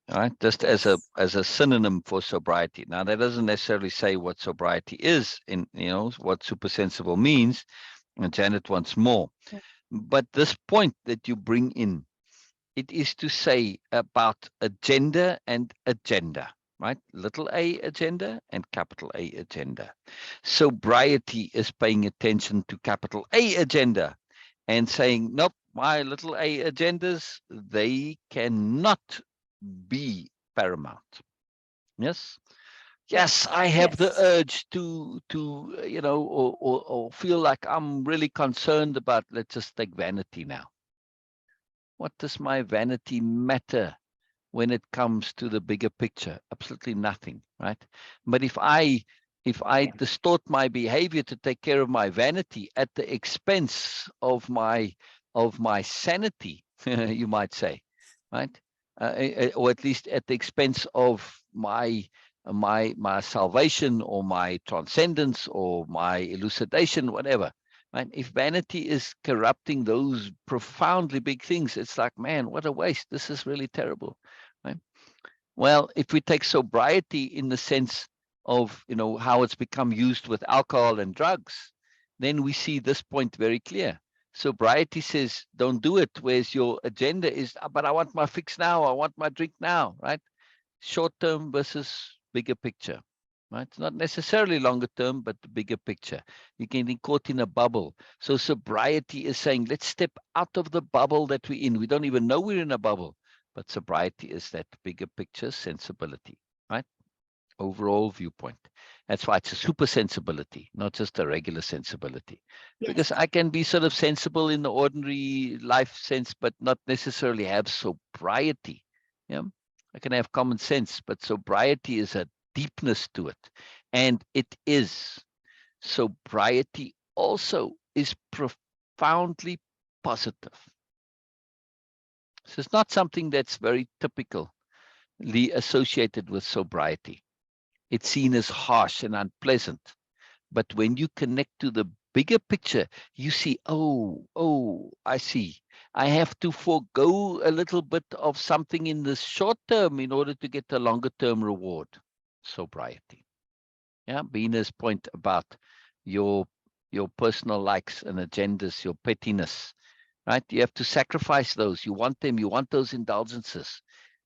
Speaker 2: All right. Just
Speaker 1: Yes.
Speaker 2: as a synonym for sobriety. Now, that doesn't necessarily say what sobriety is in, what super sensible means. And Janet wants more. But this point that you bring in it is to say about agenda and agenda, right? Little a agenda and capital A agenda. Sobriety is paying attention to capital A agenda and saying, nope, my little a agendas, they cannot be paramount. Yes. Yes, I have the
Speaker 1: Yes.
Speaker 2: urge to or feel like I'm really concerned about, let's just take vanity now. What does my vanity matter when it comes to the bigger picture? Absolutely nothing, right? But if I
Speaker 1: Yeah.
Speaker 2: distort my behavior to take care of my vanity at the expense of my sanity, you might say, right? Or at least at the expense of my salvation or my transcendence or my elucidation, whatever. Right? If vanity is corrupting those profoundly big things, it's like, man, what a waste. This is really terrible. Right? Well, if we take sobriety in the sense of, how it's become used with alcohol and drugs, then we see this point very clear. Sobriety says, don't do it, whereas your agenda is, but I want my fix now, I want my drink now, right? Short term versus bigger picture, right? It's not necessarily longer term, but the bigger picture. You're getting caught in a bubble. So sobriety is saying, let's step out of the bubble that we're in. We don't even know we're in a bubble, but sobriety is that bigger picture sensibility, right? Overall viewpoint. That's why it's a super sensibility, not just a regular sensibility.
Speaker 1: Yes.
Speaker 2: Because I can be sort of sensible in the ordinary life sense, but not necessarily have sobriety. Yeah. I can have common sense, but sobriety is a deepness to it. And it is. Sobriety also is profoundly positive. So it's not something that's very typically associated with sobriety. It's seen as harsh and unpleasant. But when you connect to the bigger picture, you see, I see. I have to forego a little bit of something in the short term in order to get a longer term reward. Sobriety. Yeah, Beena's point about your personal likes and agendas, your pettiness, right? You have to sacrifice those. You want them. You want those indulgences.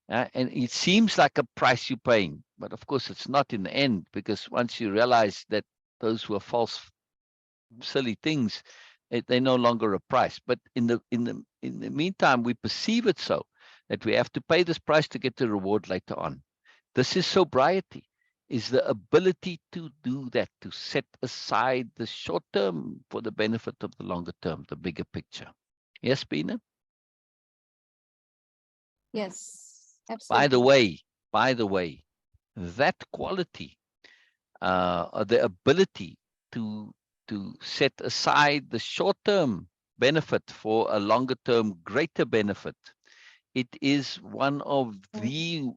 Speaker 2: And it seems like a price you're paying, but of course it's not in the end, because once you realize that those were false, silly things, they're no longer a price. But in the meantime, we perceive it so that we have to pay this price to get the reward later on. This is sobriety, is the ability to do that, to set aside the short term for the benefit of the longer term, the bigger picture. Yes, Beena?
Speaker 1: Yes.
Speaker 2: By the
Speaker 1: Absolutely.
Speaker 2: way, by the way, that quality, the ability to set aside the short-term benefit for a longer-term greater benefit, it is one of the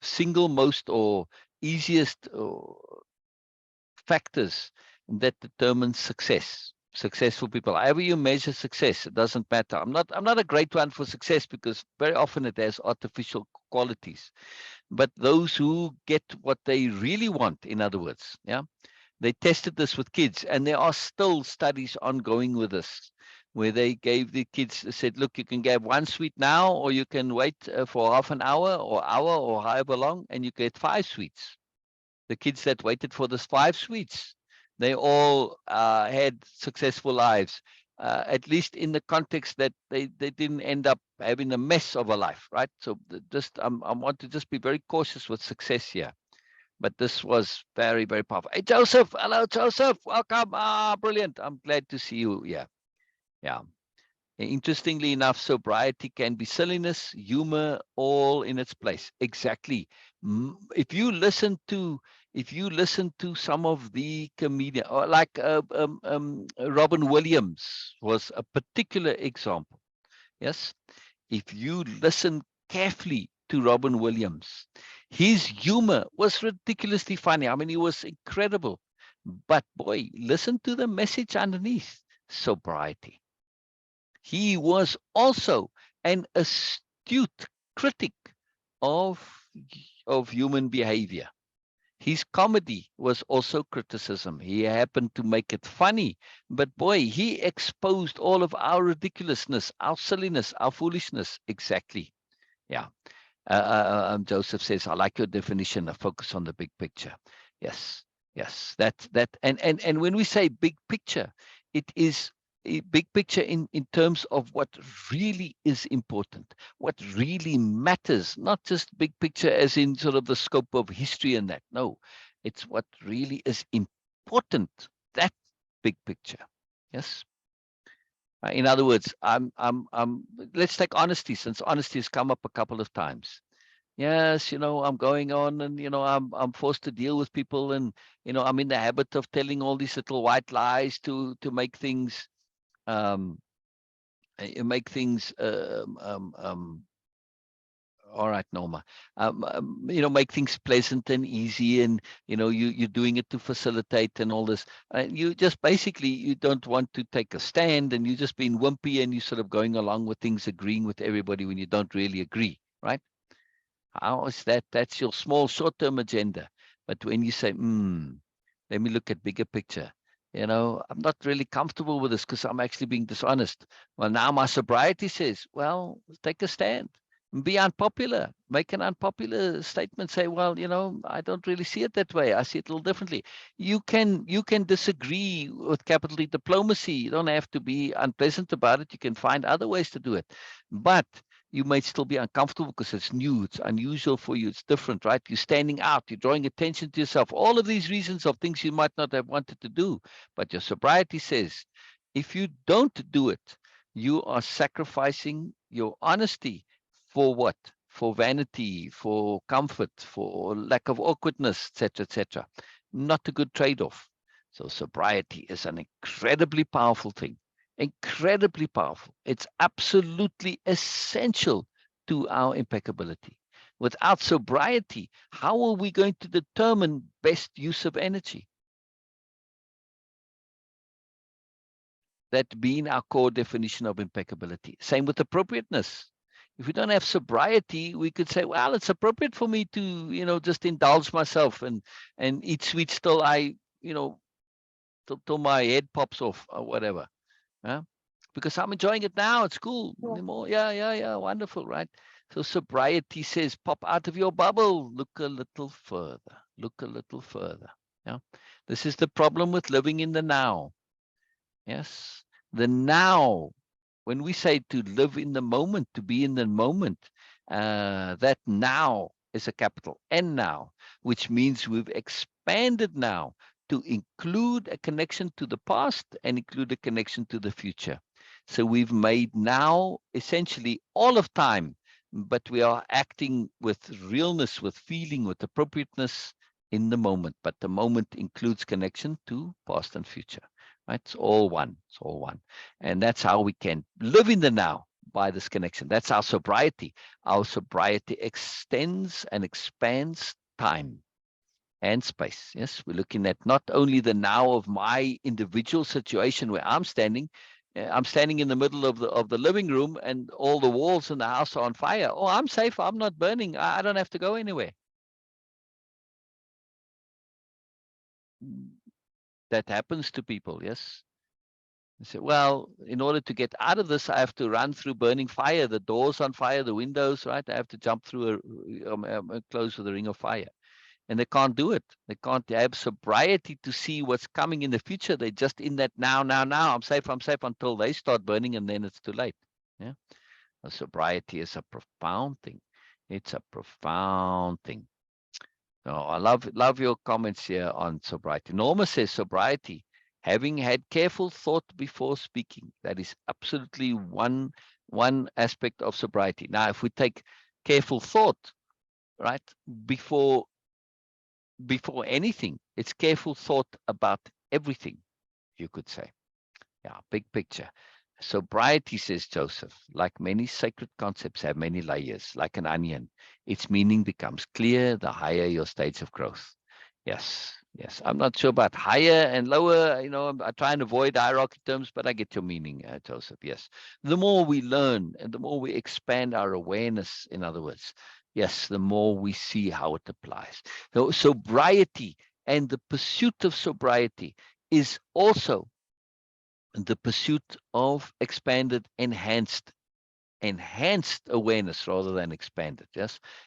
Speaker 2: single most or easiest factors that determines success. Successful people, however you measure success, it doesn't matter. I'm not a great one for success, because very often it has artificial qualities. But those who get what they really want, in other words, yeah, they tested this with kids, and there are still studies ongoing with this, where they gave the kids, said, look, you can get one sweet now, or you can wait for half an hour or however long, and you get 5 sweets. The kids that waited for this 5 sweets, they all had successful lives, at least in the context that they didn't end up having a mess of a life, right? So just I want to just be very cautious with success here. But this was very, very powerful. Hey, Joseph. Hello, Joseph. Welcome. Brilliant. I'm glad to see you. Yeah. Yeah. Interestingly enough, sobriety can be silliness, humor, all in its place. Exactly. If you listen to some of the comedian, or like Robin Williams was a particular example. Yes, if you listen carefully to Robin Williams, his humor was ridiculously funny. I mean, he was incredible. But boy, listen to the message underneath: sobriety. He was also an astute critic of human behavior. His comedy was also criticism. He happened to make it funny, but boy, he exposed all of our ridiculousness, our silliness, our foolishness. Exactly. Yeah. Joseph says, I like your definition of focus on the big picture. Yes, yes, and when we say big picture, it is a big picture in terms of what really is important, what really matters, not just big picture as in sort of the scope of history and that. No, it's what really is important, that big picture. Yes. In other words, let's take honesty, since honesty has come up a couple of times. Yes, I'm going on, and I'm forced to deal with people, and I'm in the habit of telling all these little white lies to make things um make things all right, Norma. Make things pleasant and easy, and you're doing it to facilitate and all this. You just basically, you don't want to take a stand, and you're just being wimpy, and you're sort of going along with things, agreeing with everybody when you don't really agree, right? How is that? That's your small short-term agenda. But when you say, let me look at bigger picture. I'm not really comfortable with this because I'm actually being dishonest. Well, now my sobriety says, well, take a stand. Be unpopular. Make an unpopular statement. Say, well, I don't really see it that way. I see it a little differently. You can disagree with capital D diplomacy. You don't have to be unpleasant about it. You can find other ways to do it. But you might still be uncomfortable because it's new, it's unusual for you, it's different, right? You're standing out, you're drawing attention to yourself. All of these reasons of things you might not have wanted to do. But your sobriety says, if you don't do it, you are sacrificing your honesty for what? For vanity, for comfort, for lack of awkwardness, etc., etc. Not a good trade-off. So sobriety is an incredibly powerful thing. Incredibly powerful. It's absolutely essential to our impeccability. Without sobriety, how are we going to determine best use of energy? That being our core definition of impeccability. Same with appropriateness. If we don't have sobriety, we could say, well, it's appropriate for me to, just indulge myself and eat sweets till till my head pops off or whatever. Huh? Because I'm enjoying it now. It's cool. Yeah. Wonderful, right? So sobriety says, pop out of your bubble. Look a little further. Look a little further. Yeah. This is the problem with living in the now. Yes. The now. When we say to live in the moment, to be in the moment, that now is a capital N now, which means we've expanded now to include a connection to the past and include a connection to the future. So we've made now essentially all of time, but we are acting with realness, with feeling, with appropriateness in the moment. But the moment includes connection to past and future. Right? It's all one. It's all one. And that's how we can live in the now by this connection. That's our sobriety. Our sobriety extends and expands time and space. Yes, we're looking at not only the now of my individual situation where I'm standing. I'm standing in the middle of the living room, and all the walls in the house are on fire. Oh, I'm safe. I'm not burning. I don't have to go anywhere. That happens to people. Yes. I said, well, in order to get out of this, I have to run through burning fire, the doors on fire, the windows, right? I have to jump through a close with a ring of fire. And they can't do it. They can't have sobriety to see what's coming in the future. They're just in that now. I'm safe until they start burning, and then it's too late. Yeah. Sobriety is a profound thing. It's a profound thing. So I love your comments here on sobriety. Norma says sobriety, having had careful thought before speaking. That is absolutely one aspect of sobriety. Now, if we take careful thought, right, before anything, it's careful thought about everything, you could say. Yeah, big picture. Sobriety, says Joseph, like many sacred concepts, have many layers, like an onion. Its meaning becomes clear the higher your stage of growth. Yes, yes. I'm not sure about higher and lower. I try and avoid hierarchy terms, but I get your meaning, Joseph. Yes. The more we learn and the more we expand our awareness, in other words, yes, the more we see how it applies. So sobriety and the pursuit of sobriety is also the pursuit of expanded, enhanced awareness rather than expanded.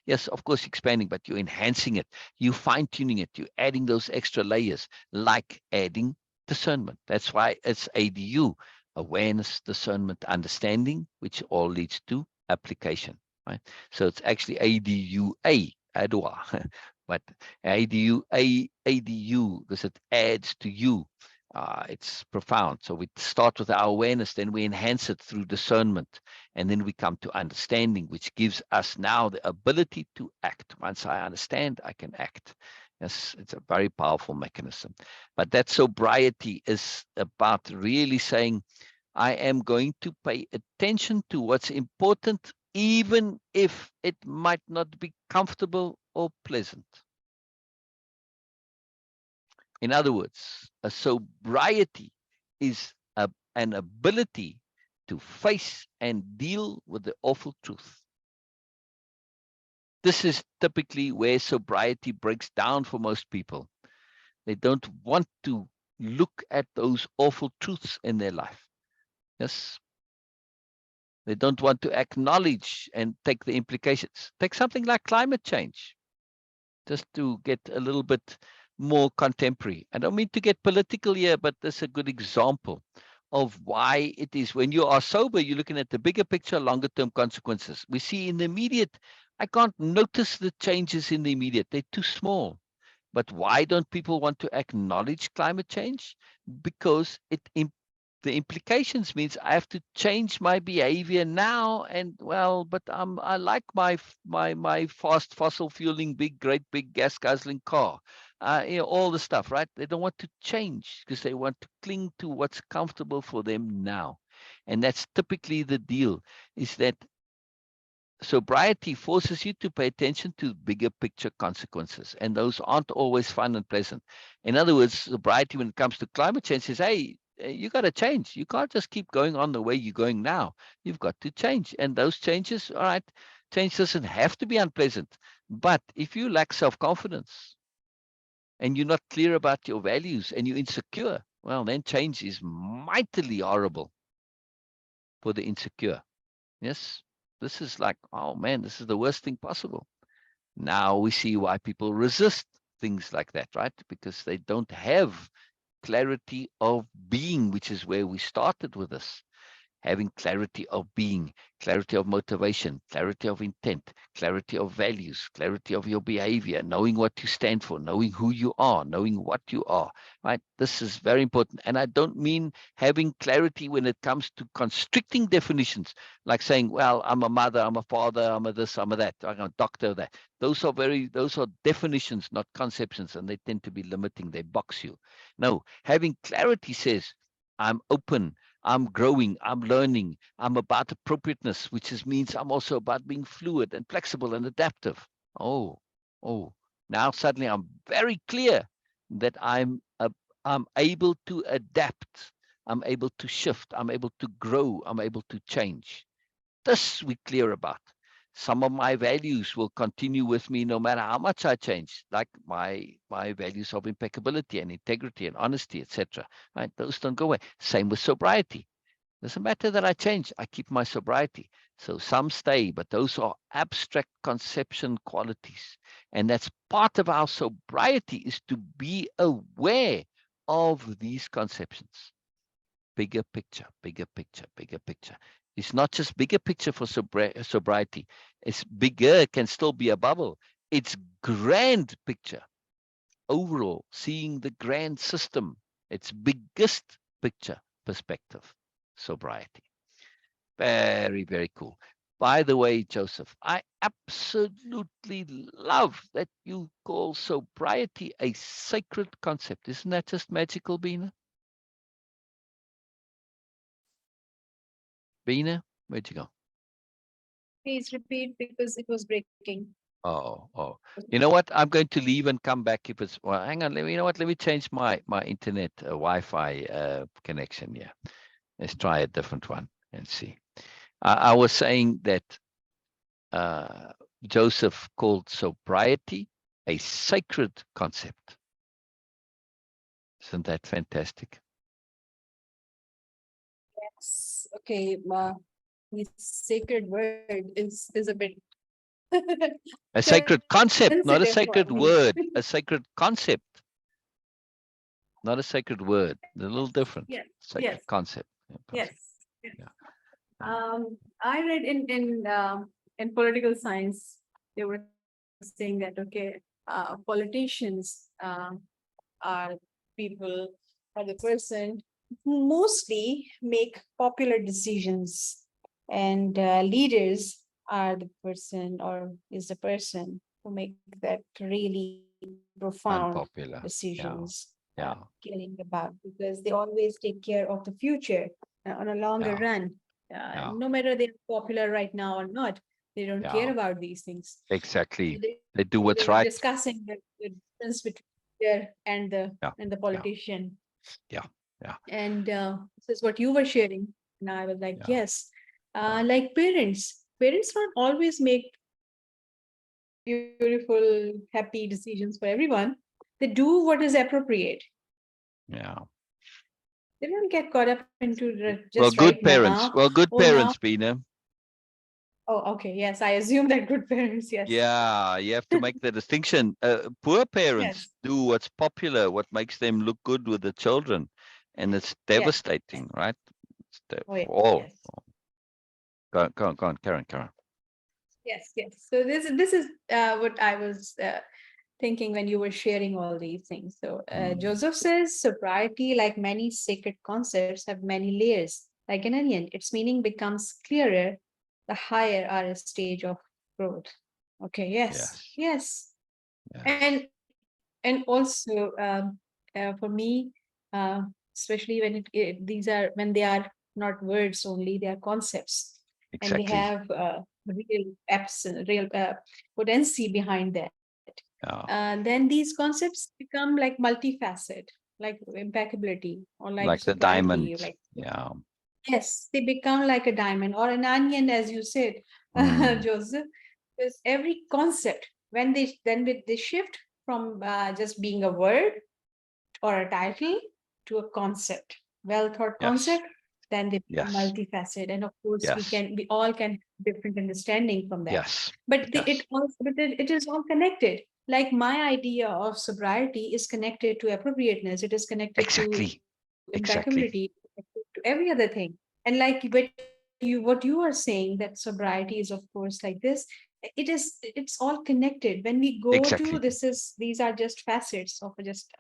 Speaker 2: Yes, of course, expanding, but you're enhancing it, you fine-tuning it, you're adding those extra layers, like adding discernment. That's why it's ADU, awareness, discernment, understanding, which all leads to application, right? So it's actually ADUA, ADUA, but ADU because it adds to you. It's profound. So we start with our awareness, then we enhance it through discernment, and then we come to understanding, which gives us now the ability to act. Once I understand, I can act. Yes, it's a very powerful mechanism. But that sobriety is about really saying, I am going to pay attention to what's important, even if it might not be comfortable or pleasant. In other words, a sobriety is an ability to face and deal with the awful truth. This is typically where sobriety breaks down for most people. They don't want to look at those awful truths in their life. Yes. They don't want to acknowledge and take the implications. Take something like climate change, just to get a little bit more contemporary. I don't mean to get political here, but this is a good example of why it is when you are sober, you're looking at the bigger picture, longer term consequences. We see in the immediate, I can't notice the changes in the immediate. They're too small. But why don't people want to acknowledge climate change? Because the implications means I have to change my behavior now. And well, but I like my fast fossil fueling, great big gas guzzling car. All the stuff, right? They don't want to change because they want to cling to what's comfortable for them now. And that's typically the deal, is that sobriety forces you to pay attention to bigger picture consequences, and those aren't always fun and pleasant. In other words, sobriety, when it comes to climate change, says, hey, you got to change. You can't just keep going on the way you're going now. You've got to change. And those changes, all right, change doesn't have to be unpleasant. But if you lack self-confidence and you're not clear about your values and you're insecure, well, then change is mightily horrible for the insecure. Yes, this is like, oh man, this is the worst thing possible. Now we see why people resist things like that, right? Because they don't have clarity of being, which is where we started with this. Having clarity of being, clarity of motivation, clarity of intent, clarity of values, clarity of your behavior, knowing what you stand for, knowing who you are, knowing what you are, right? This is very important. And I don't mean having clarity when it comes to constricting definitions, like saying, well, I'm a mother, I'm a father, I'm a this, I'm a that, I'm a doctor, that. Those are definitions, not conceptions, and they tend to be limiting. They box you. No, having clarity says, I'm open, I'm growing, I'm learning, I'm about appropriateness, which means I'm also about being fluid and flexible and adaptive. Oh, now suddenly I'm very clear that I'm able to adapt, I'm able to shift, I'm able to grow, I'm able to change. This we're clear about. Some of my values will continue with me no matter how much I change, like my values of impeccability and integrity and honesty, etc. Right? Those don't go away. Same with sobriety. Doesn't matter that I change, I keep my sobriety. So some stay, but those are abstract conception qualities. And that's part of our sobriety, is to be aware of these conceptions. Bigger picture, bigger picture, bigger picture. It's not just bigger picture for sobriety. It's bigger, can still be a bubble. It's grand picture. Overall, seeing the grand system, its biggest picture perspective, sobriety. Very, very cool. By the way, Joseph, I absolutely love that you call sobriety a sacred concept. Isn't that just magical, Beena? Beena, where'd you go?
Speaker 1: Please repeat because it was breaking.
Speaker 2: Oh. You know what? I'm going to leave and come back if it's, well, hang on. You know what? Let me change my internet Wi-Fi connection here. Let's try a different one and see. I was saying that Joseph called sobriety a sacred concept. Isn't that fantastic?
Speaker 1: Yes. Okay. The sacred word is a bit
Speaker 2: A sacred concept,
Speaker 1: sensitive
Speaker 2: not a
Speaker 1: for
Speaker 2: sacred
Speaker 1: me.
Speaker 2: word, a sacred concept, not a sacred word. They're a little different.
Speaker 1: Yes.
Speaker 2: Sacred
Speaker 1: Yes.
Speaker 2: concept.
Speaker 1: Yes. Yes.
Speaker 2: Yeah.
Speaker 1: I read in political science, they were saying that okay, politicians are people or the person who mostly make popular decisions, and leaders are the person or is the person who make that really profound
Speaker 2: Unpopular. Yeah.
Speaker 1: decisions,
Speaker 2: Yeah.
Speaker 1: caring about, because they always take care of the future on a longer
Speaker 2: Yeah.
Speaker 1: run.
Speaker 2: Yeah.
Speaker 1: No matter they're popular right now or not, they don't care
Speaker 2: Yeah.
Speaker 1: about these things.
Speaker 2: Exactly. They do
Speaker 1: They
Speaker 2: what's
Speaker 1: were
Speaker 2: right.
Speaker 1: discussing the difference between leader
Speaker 2: Yeah.
Speaker 1: and the
Speaker 2: Yeah.
Speaker 1: politician.
Speaker 2: Yeah. Yeah.
Speaker 1: And this is what you were sharing. And I was like,
Speaker 2: Yeah.
Speaker 1: yes,
Speaker 2: Yeah.
Speaker 1: like parents don't always make beautiful, happy decisions for everyone. They do what is appropriate.
Speaker 2: Yeah.
Speaker 1: They don't get caught up into just
Speaker 2: Well,
Speaker 1: right
Speaker 2: good
Speaker 1: now.
Speaker 2: parents. Well,
Speaker 1: Oh,
Speaker 2: good
Speaker 1: now.
Speaker 2: parents, Beena.
Speaker 1: Oh, okay. Yes, I assume that good parents. Yes.
Speaker 2: Yeah, you have to make the distinction. Poor parents
Speaker 1: Yes.
Speaker 2: do what's popular, what makes them look good with the children, and it's
Speaker 1: Yes.
Speaker 2: devastating, right?
Speaker 1: Oh,
Speaker 2: For
Speaker 1: yes.
Speaker 2: all. Go on, Karen, Karen.
Speaker 1: Yes. Yes. So this is what I was thinking when you were sharing all these things. So
Speaker 2: Mm,
Speaker 1: Joseph says sobriety, like many sacred concepts, have many layers. Like an onion, its meaning becomes clearer the higher our stage of growth. Okay. Yes.
Speaker 2: yes,
Speaker 1: Yes.
Speaker 2: yes,
Speaker 1: And also for me, uh, especially when these are when they are not words only, they are concepts, and they
Speaker 2: exactly.
Speaker 1: have real potency behind that.
Speaker 2: Yeah,
Speaker 1: Then these concepts become like multifaceted, like impeccability or like
Speaker 2: like the
Speaker 1: sobriety,
Speaker 2: diamond.
Speaker 1: like
Speaker 2: Yeah.
Speaker 1: yes, they become like a diamond or an onion, as you said,
Speaker 2: Mm,
Speaker 1: Joseph. Because every concept, when they shift from just being a word or a title to a concept, well thought
Speaker 2: yes,
Speaker 1: concept, then they become
Speaker 2: yes,
Speaker 1: multifaceted. And of course,
Speaker 2: yes,
Speaker 1: we all can have different understanding from that.
Speaker 2: yes,
Speaker 1: But
Speaker 2: yes.
Speaker 1: it is all connected. Like my idea of sobriety is connected to appropriateness. It is connected to
Speaker 2: Exactly,
Speaker 1: impeccability,
Speaker 2: exactly,
Speaker 1: to every other thing. And like what you are saying, that sobriety is of course like this. It's all connected. When we go to
Speaker 2: exactly.
Speaker 1: these are just facets of just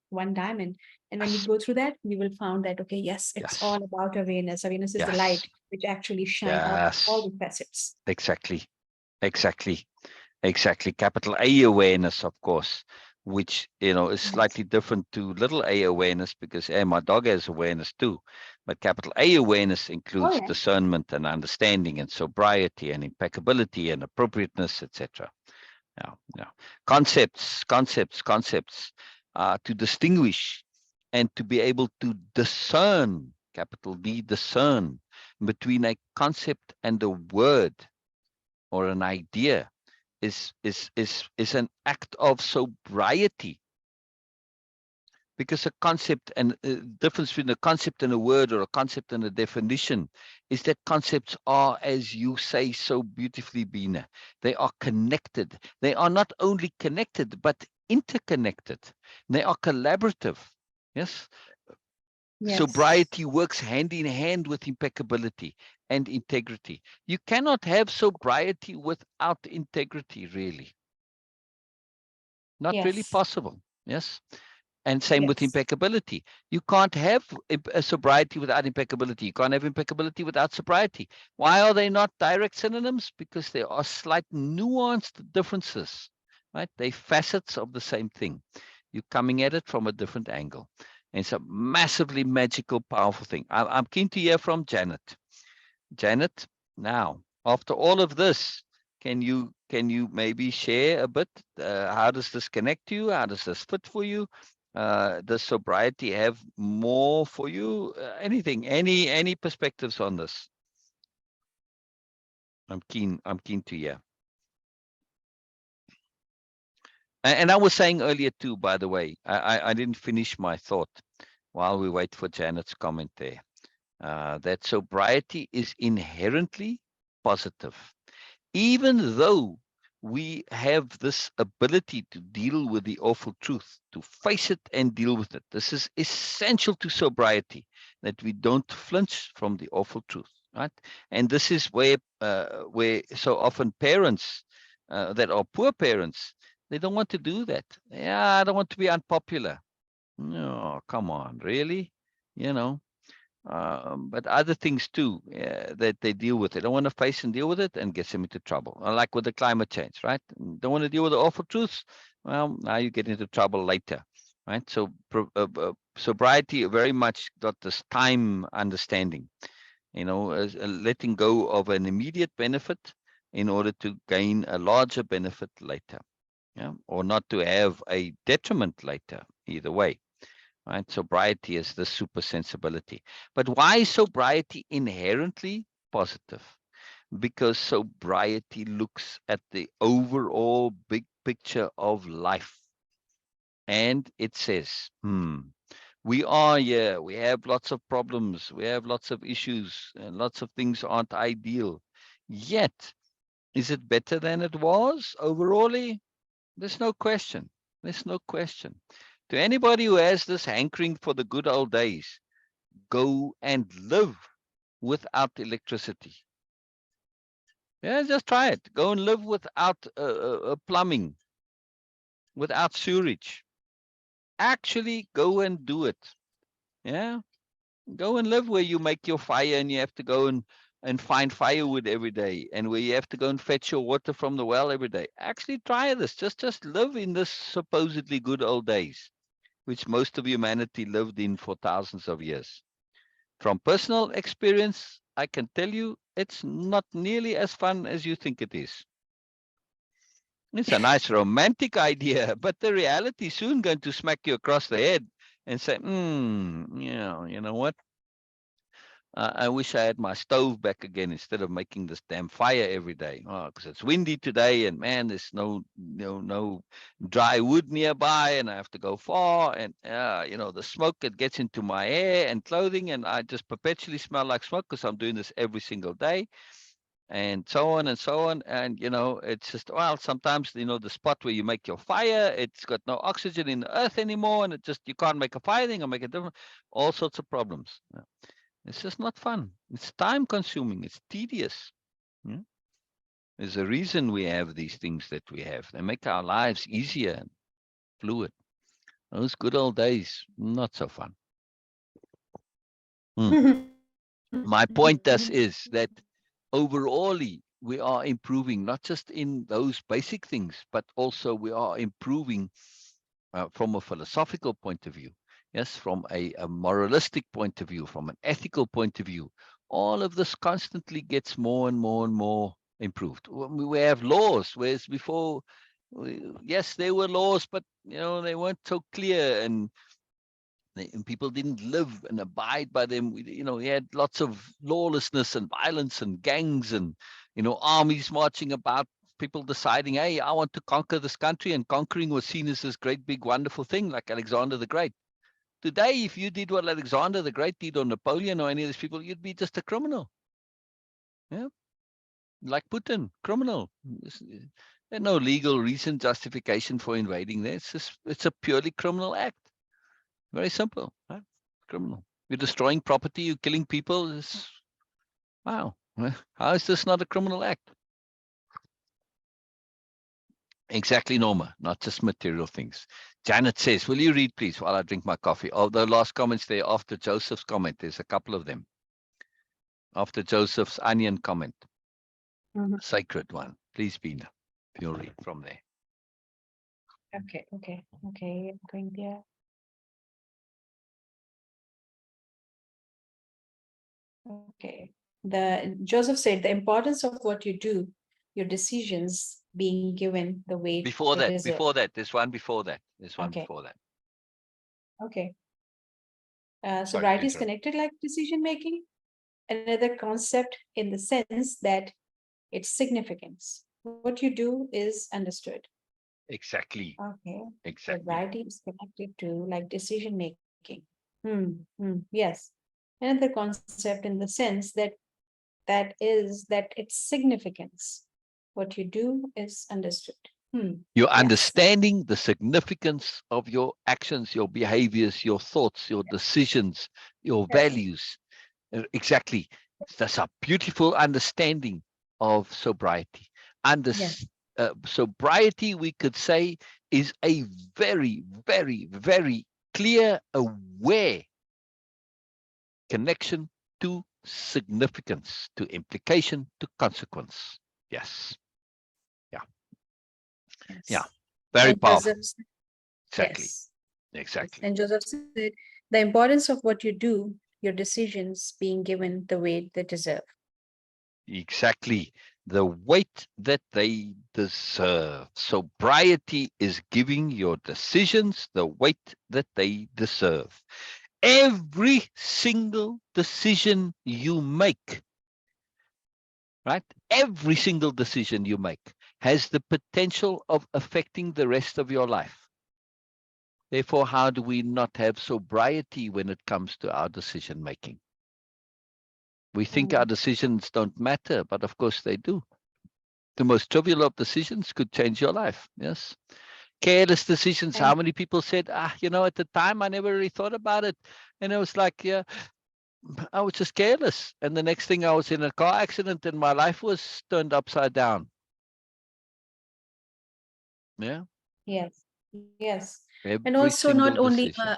Speaker 1: one diamond. And when we
Speaker 2: Yes,
Speaker 1: go through that, we will find that okay, yes, it's
Speaker 2: yes,
Speaker 1: all about awareness. Awareness is the
Speaker 2: yes,
Speaker 1: light which actually shine all
Speaker 2: yes.
Speaker 1: the facets.
Speaker 2: Exactly, exactly. Exactly. Capital A awareness, of course, which, is
Speaker 1: Yes.
Speaker 2: slightly different to little a awareness because my dog has awareness too. But capital A awareness
Speaker 1: Oh
Speaker 2: includes
Speaker 1: yeah.
Speaker 2: discernment and understanding and sobriety and impeccability and appropriateness, etc. Yeah, yeah. Concepts, to distinguish and to be able to discern, capital D, discern between a concept and a word or an idea is an act of sobriety, because a concept and difference between a concept and a word or a concept and a definition is that concepts are, as you say so beautifully, Beena, they are connected. They are not only connected but interconnected. They are collaborative. Yes.
Speaker 1: Yes.
Speaker 2: Sobriety works hand in hand with impeccability and integrity. You cannot have sobriety without integrity, really. Not really
Speaker 1: Yes.
Speaker 2: possible. Yes. And same with
Speaker 1: Yes.
Speaker 2: impeccability. You can't have a sobriety without impeccability. You can't have impeccability without sobriety. Why are they not direct synonyms? Because there are slight nuanced differences, right? They facets of the same thing. You're coming at it from a different angle. And it's a massively magical, powerful thing. I'm keen to hear from Janet. Janet, now, after all of this, can you maybe share a bit? How does this connect to you? How does this fit for you? Does sobriety have more for you? Anything? Any perspectives on this? I'm keen to hear. And I was saying earlier too, by the way, I didn't finish my thought while we wait for Janet's comment there. That sobriety is inherently positive, even though we have this ability to deal with the awful truth, to face it and deal with it. This is essential to sobriety, that we don't flinch from the awful truth, right? And this is where so often parents that are poor parents, they don't want to do that. Yeah, I don't want to be unpopular. No, come on, really? You know, but other things too that they deal with. They don't want to face and deal with it, and gets them into trouble. Like with the climate change, right? Don't want to deal with the awful truths. Well, now you get into trouble later, right? So sobriety very much got this time understanding, letting go of an immediate benefit in order to gain a larger benefit later, yeah, or not to have a detriment later. Either way. Right? Sobriety is the super sensibility. But why is sobriety inherently positive? Because sobriety looks at the overall big picture of life. And it says, we are here, we have lots of problems, we have lots of issues, and lots of things aren't ideal. Yet, is it better than it was overall? There's no question. There's no question. To anybody who has this hankering for the good old days, go and live without electricity. Yeah, just try it. Go and live without plumbing, without sewage. Actually, go and do it. Yeah, go and live where you make your fire and you have to go and find firewood every day, and where you have to go and fetch your water from the well every day. Actually, try this. Just live in this supposedly good old days, which most of humanity lived in for thousands of years. From personal experience, I can tell you it's not nearly as fun as you think it is. It's a nice romantic idea, but the reality is soon going to smack you across the head and say, you know what? I wish I had my stove back again instead of making this damn fire every day. Oh, because it's windy today, and man, there's no dry wood nearby, and I have to go far, and the smoke that gets into my hair and clothing, and I just perpetually smell like smoke because I'm doing this every single day, and so on and so on. And it's just, well, sometimes the spot where you make your fire, it's got no oxygen in the earth anymore, and you can't make a fire thing or make a different, all sorts of problems. Yeah. It's just not fun. It's time consuming. It's tedious. Yeah? There's a reason we have these things that we have. They make our lives easier and fluid. Those good old days, not so fun. My point thus is that overall we are improving, not just in those basic things, but also we are improving from a philosophical point of view. Yes, from a moralistic point of view, from an ethical point of view. All of this constantly gets more and more and more improved. We have laws, whereas before, yes, there were laws, but they weren't so clear, and people didn't live and abide by them. We had lots of lawlessness and violence and gangs and armies marching about, people deciding, hey, I want to conquer this country, and conquering was seen as this great big wonderful thing, like Alexander the Great. Today, if you did what Alexander the Great did, or Napoleon, or any of these people, you'd be just a criminal. Yeah, like Putin, criminal. There's no legal reason, justification for invading there. It's a purely criminal act. Very simple, right? Criminal. You're destroying property, you're killing people. Wow. How is this not a criminal act? Exactly, Norma, not just material things. Janet says, will you read, please, while I drink my coffee? Oh, the last comments there after Joseph's comment. There's a couple of them. After Joseph's onion comment. Sacred one. Please, Beena, you'll read from there.
Speaker 1: Okay. I'm going there. Okay. Joseph said the importance of what you do, your decisions being given the weight
Speaker 2: Before
Speaker 1: they
Speaker 2: that,
Speaker 1: deserve.
Speaker 2: there's one before that.
Speaker 1: Okay. Okay.
Speaker 2: Sorry to
Speaker 1: Sobriety is
Speaker 2: interrupt.
Speaker 1: connected like decision making, another concept in the sense that its significance. What you do is understood.
Speaker 2: Exactly.
Speaker 1: Okay.
Speaker 2: Exactly.
Speaker 1: Sobriety is connected to like decision making. Yes. Another concept in the sense that its significance. What you do is understood.
Speaker 2: You're
Speaker 1: Yes.
Speaker 2: understanding the significance of your actions, your behaviors, your thoughts, your decisions, your
Speaker 1: Correct.
Speaker 2: values. Exactly. That's a beautiful understanding of sobriety. Under
Speaker 1: Yes.
Speaker 2: sobriety, we could say, is a very, very, very clear, aware connection to significance, to implication, to consequence. Yes. Yeah. Yeah.
Speaker 1: Yes.
Speaker 2: Very
Speaker 1: And
Speaker 2: powerful.
Speaker 1: Joseph said,
Speaker 2: Exactly.
Speaker 1: yes. Yes.
Speaker 2: Exactly.
Speaker 1: And Joseph said, the importance of what you do, your decisions being given the weight they deserve.
Speaker 2: Exactly. The weight that they deserve. Sobriety is giving your decisions the weight that they deserve. Every single decision you make, right? Every single decision you make has the potential of affecting the rest of your life. Therefore, how do we not have sobriety when it comes to our decision making? We think our
Speaker 1: Mm,
Speaker 2: decisions don't matter, but of course they do. The most trivial of decisions could change your life. Yes. Careless decisions.
Speaker 1: and
Speaker 2: How many people said, at the time I never really thought about it. And it was like, yeah, I was just careless. And the next thing I was in a car accident and my life was turned upside down. Yeah.
Speaker 1: yes, yes. And
Speaker 2: Every
Speaker 1: also not
Speaker 2: single
Speaker 1: only
Speaker 2: decision.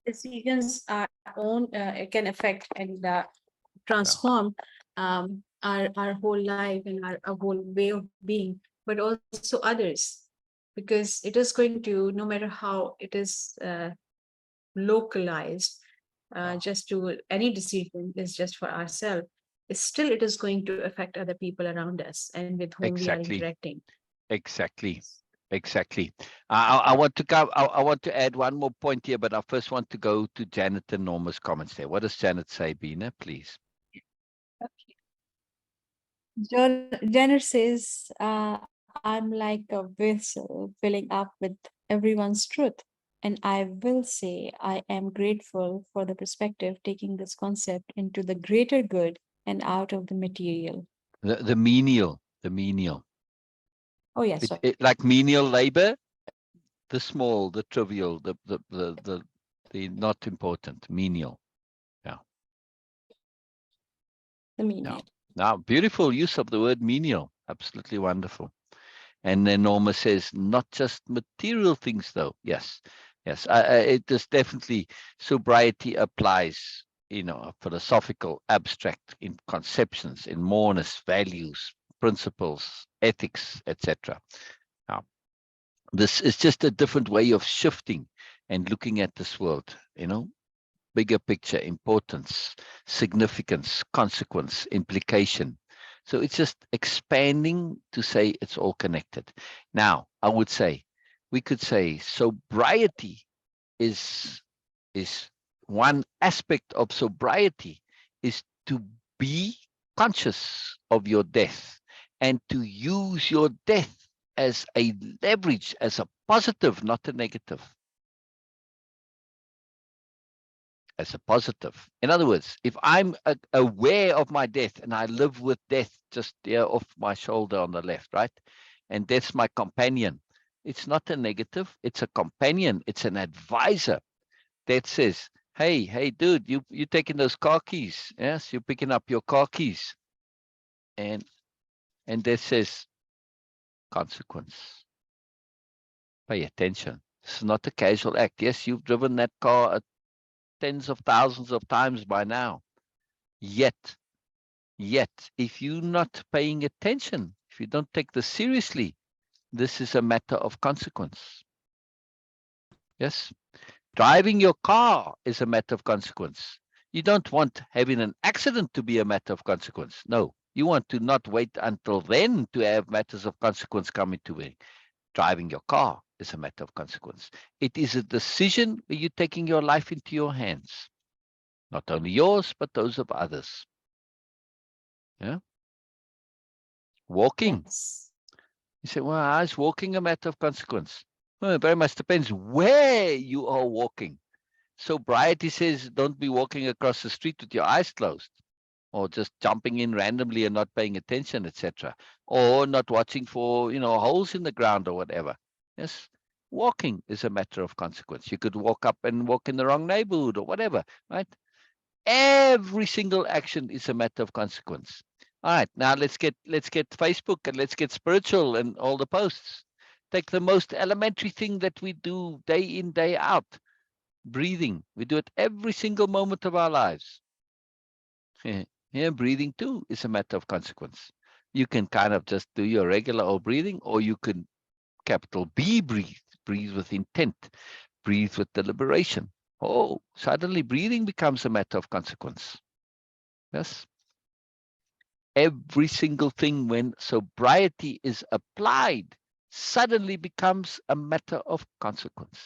Speaker 1: decisions are own can affect and
Speaker 2: Yeah.
Speaker 1: transform our whole life and our whole way of being, but also others, because it is going to, no matter how it is localized,
Speaker 2: Yeah.
Speaker 1: just to any decision is just for ourselves, still it is going to affect other people around us and with whom we are
Speaker 2: Exactly.
Speaker 1: interacting.
Speaker 2: Exactly. Exactly. I want to go. I want to add one more point here, but I first want to go to Janet and Norma's comments there. What does Janet say, Beena, please?
Speaker 1: Jenner says, I'm like a vessel filling up with everyone's truth. And I will say I am grateful for the perspective taking this concept into the greater good and out of the material.
Speaker 2: The menial, the menial.
Speaker 1: Oh, yes, sorry.
Speaker 2: Like menial labor, the small, the trivial, the not important, menial. Yeah,
Speaker 1: The
Speaker 2: yeah.
Speaker 1: meaning.
Speaker 2: Now, beautiful use of the word menial. Absolutely wonderful. And then Norma says, not just material things, though. Yes, yes. It is definitely sobriety applies, philosophical, abstract in conceptions, in moreness, values, principles, ethics, etc. Now, this is just a different way of shifting and looking at this world, bigger picture, importance, significance, consequence, implication. So it's just expanding to say it's all connected. Now, I would say, we could say sobriety is is one aspect of sobriety is to be conscious of your death and to use your death as a leverage, as a positive, not a negative. As a positive. In other words, if I'm aware of my death and I live with death just there off my shoulder on the left, right? And death's my companion. It's not a negative. It's a companion. It's an advisor that says, hey, dude, you taking those car keys. Yes, you're picking up your car keys. And that says consequence. Pay attention. This is not a casual act. Yes, you've driven that car tens of thousands of times by now. Yet, if you're not paying attention, if you don't take this seriously, this is a matter of consequence. Yes. Driving your car is a matter of consequence. You don't want having an accident to be a matter of consequence. No, you want to not wait until then to have matters of consequence come into being. Driving your car is a matter of consequence. It is a decision where you're taking your life into your hands, not only yours, but those of others. Yeah. Walking.
Speaker 1: Yes.
Speaker 2: You say, well, is walking a matter of consequence? Well, it very much depends where you are walking. Sobriety says don't be walking across the street with your eyes closed, or just jumping in randomly and not paying attention, etc., or not watching for holes in the ground or whatever. Yes, walking is a matter of consequence. You could walk up and walk in the wrong neighborhood or whatever, right? Every single action is a matter of consequence. All right, now let's get Facebook and let's get spiritual and all the posts. Take the most elementary thing that we do day in, day out, breathing. We do it every single moment of our lives. Here, breathing too is a matter of consequence. You can kind of just do your regular old breathing, or you can capital B breathe with intent, breathe with deliberation. Oh, suddenly breathing becomes a matter of consequence. Yes. Every single thing, when sobriety is applied, suddenly becomes a matter of consequence.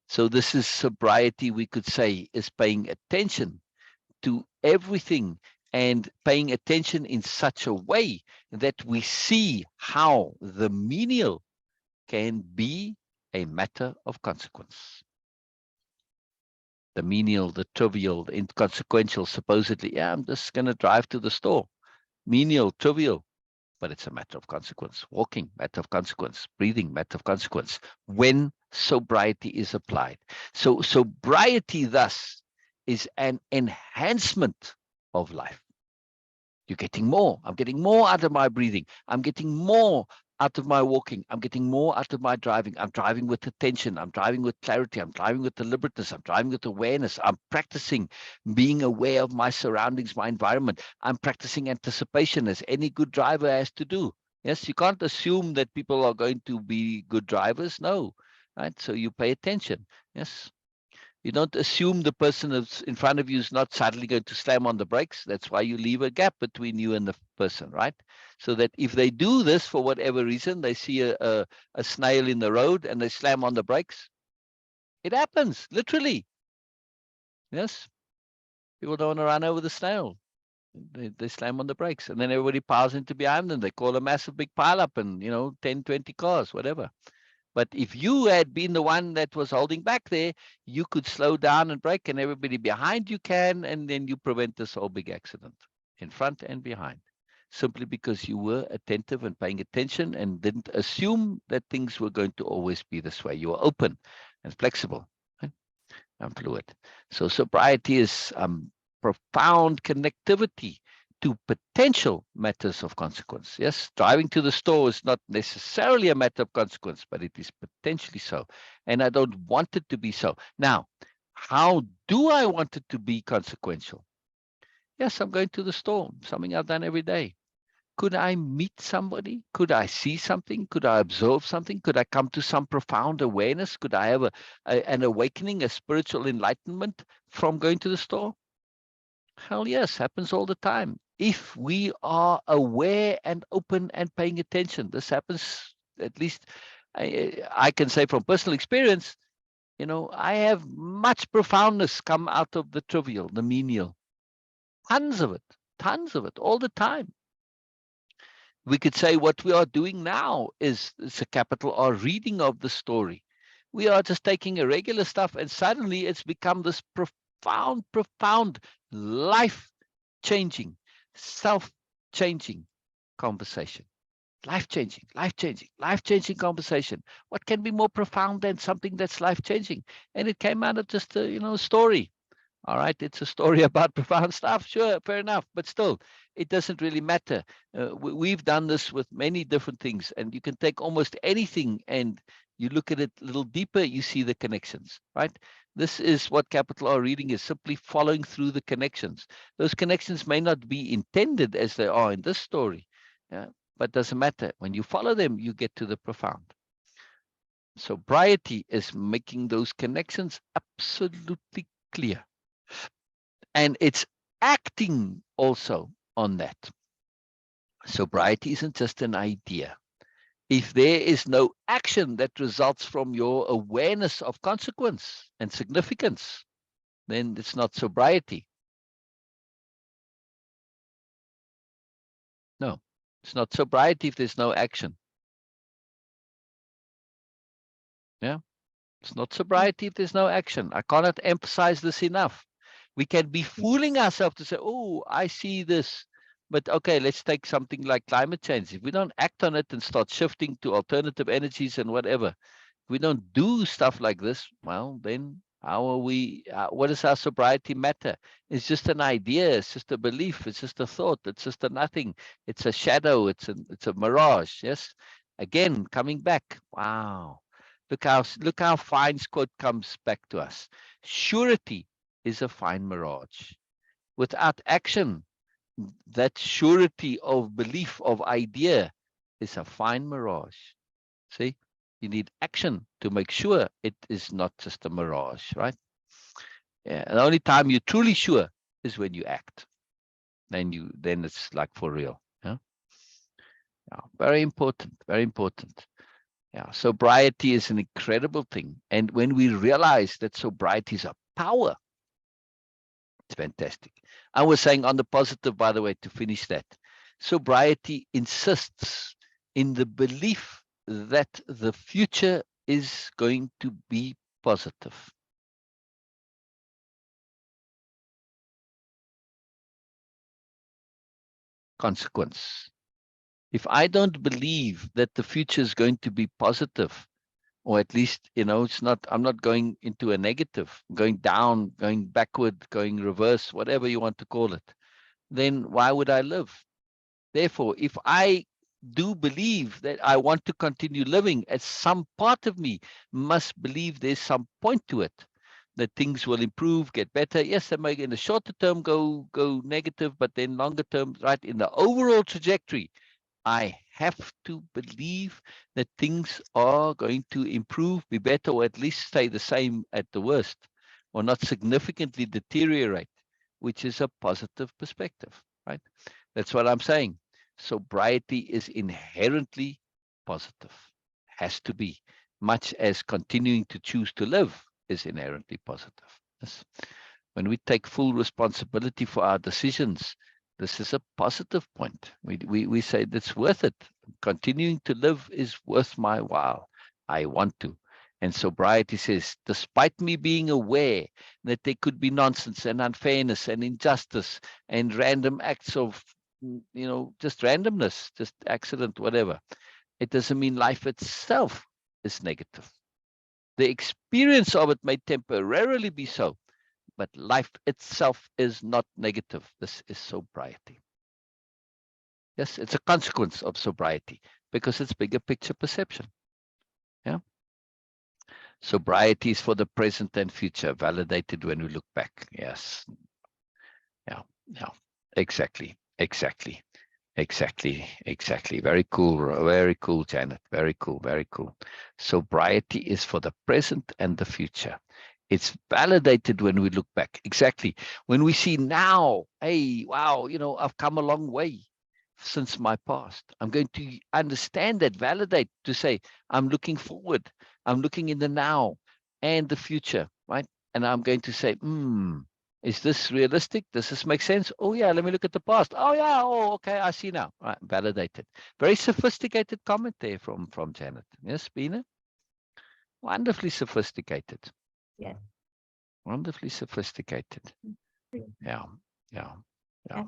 Speaker 2: So this is sobriety, we could say, is paying attention to everything and paying attention in such a way that we see how the menial can be a matter of consequence. The menial, the trivial, the inconsequential, supposedly, yeah, I'm just going to drive to the store. Menial, trivial, but it's a matter of consequence. Walking, matter of consequence. Breathing, matter of consequence. When sobriety is applied. So sobriety, thus, is an enhancement of life. You're getting more. I'm getting more out of my breathing. I'm getting more out of my walking. I'm getting more out of my driving. I'm driving with attention. I'm driving with clarity. I'm driving with deliberateness. I'm driving with awareness. I'm practicing being aware of my surroundings, my environment. I'm practicing anticipation, as any good driver has to do. Yes, you can't assume that people are going to be good drivers. No, right? So you pay attention. Yes. You don't assume the person that's in front of you is not suddenly going to slam on the brakes. That's why you leave a gap between you and the person, right? So that if they do this for whatever reason, they see a snail in the road and they slam on the brakes. It happens, literally. Yes. People don't want to run over the snail. They slam on the brakes, and then everybody piles into behind them. They call a massive big pile up and, 10, 20 cars, whatever. But if you had been the one that was holding back there, you could slow down and brake, and everybody behind you can, and then you prevent this whole big accident in front and behind, simply because you were attentive and paying attention and didn't assume that things were going to always be this way. You were open and flexible and fluid. So sobriety is profound connectivity to potential matters of consequence. Yes, driving to the store is not necessarily a matter of consequence, but it is potentially so. And I don't want it to be so. Now, how do I want it to be consequential? Yes, I'm going to the store, something I've done every day. Could I meet somebody? Could I see something? Could I observe something? Could I come to some profound awareness? Could I have an awakening, a spiritual enlightenment from going to the store? Hell yes, happens all the time. If we are aware and open and paying attention, this happens, at least I can say from personal experience. I have much profoundness come out of the trivial, the menial. Tons of it, all the time. We could say what we are doing now is a capital R reading of the story. We are just taking irregular stuff, and suddenly it's become this profound, life-changing, self-changing conversation. Life-changing conversation. What can be more profound than something that's life-changing? And it came out of just a story. All right, it's a story about profound stuff. Sure, fair enough. But still, it doesn't really matter. We've done this with many different things, and you can take almost anything and you look at it a little deeper, you see the connections, right? This is what capital R reading is, simply following through the connections. Those connections may not be intended as they are in this story, yeah, but doesn't matter. When you follow them, you get to the profound. Sobriety is making those connections absolutely clear. And it's acting also on that. Sobriety isn't just an idea. If there is no action that results from your awareness of consequence and significance, then it's not sobriety. No. It's not sobriety if there's no action. Yeah. It's not sobriety if there's no action. I cannot emphasize this enough. We can be fooling ourselves to say, oh, I see this. But okay, let's take something like climate change. If we don't act on it and start shifting to alternative energies and whatever, if we don't do stuff like this, well, then how are we, what does our sobriety matter? It's just an idea. It's just a belief. It's just a thought. It's just a nothing. It's a shadow. It's a mirage. Yes. Again, coming back. Wow. Look how Fine's quote comes back to us. Surety is a fine mirage. Without action, that surety of belief, of idea, is a fine mirage. See, you need action to make sure it is not just a mirage, right? Yeah, the only time you're truly sure is when you act. Then it's like for real. Yeah, yeah. Very important. Very important. Yeah, sobriety is an incredible thing. And when we realize that sobriety is a power, it's fantastic. I was saying on the positive, by the way, to finish that, sobriety insists in the belief that the future is going to be positive. Consequence. If I don't believe that the future is going to be positive, or at least, it's not, I'm not going into a negative, going down, going backward, going reverse, whatever you want to call it, then why would I live? Therefore, if I do believe that I want to continue living, as some part of me must believe there's some point to it, that things will improve, get better. Yes, they may in the shorter term go negative, but then longer term, right, in the overall trajectory, I have to believe that things are going to improve, be better, or at least stay the same at the worst, or not significantly deteriorate, which is a positive perspective, right? That's what I'm saying. Sobriety is inherently positive, has to be, much as continuing to choose to live is inherently positive. Yes. When we take full responsibility for our decisions, this is a positive point. We say that's worth it. Continuing to live is worth my while. I want to. And sobriety says, despite me being aware that there could be nonsense and unfairness and injustice and random acts of, just randomness, just accident, whatever, it doesn't mean life itself is negative. The experience of it may temporarily be so, but life itself is not negative. This is sobriety. Yes, it's a consequence of sobriety because it's bigger picture perception. Yeah. Sobriety is for the present and future, validated when we look back. Yes. Yeah. Yeah. Exactly. Exactly. Exactly. Exactly. Very cool. Very cool, Janet. Very cool. Very cool. Sobriety is for the present and the future. It's validated when we look back. Exactly. When we see now, hey, wow, I've come a long way since my past. I'm going to understand that, validate, to say, I'm looking forward. I'm looking in the now and the future, right? And I'm going to say, is this realistic? Does this make sense? Oh, yeah, let me look at the past. Oh, yeah, oh, okay, I see now. Right, validated. Very sophisticated comment there from Janet. Yes, Beena? Wonderfully sophisticated.
Speaker 1: Yes.
Speaker 2: Wonderfully sophisticated. Yeah, yeah, yeah.
Speaker 1: Yeah.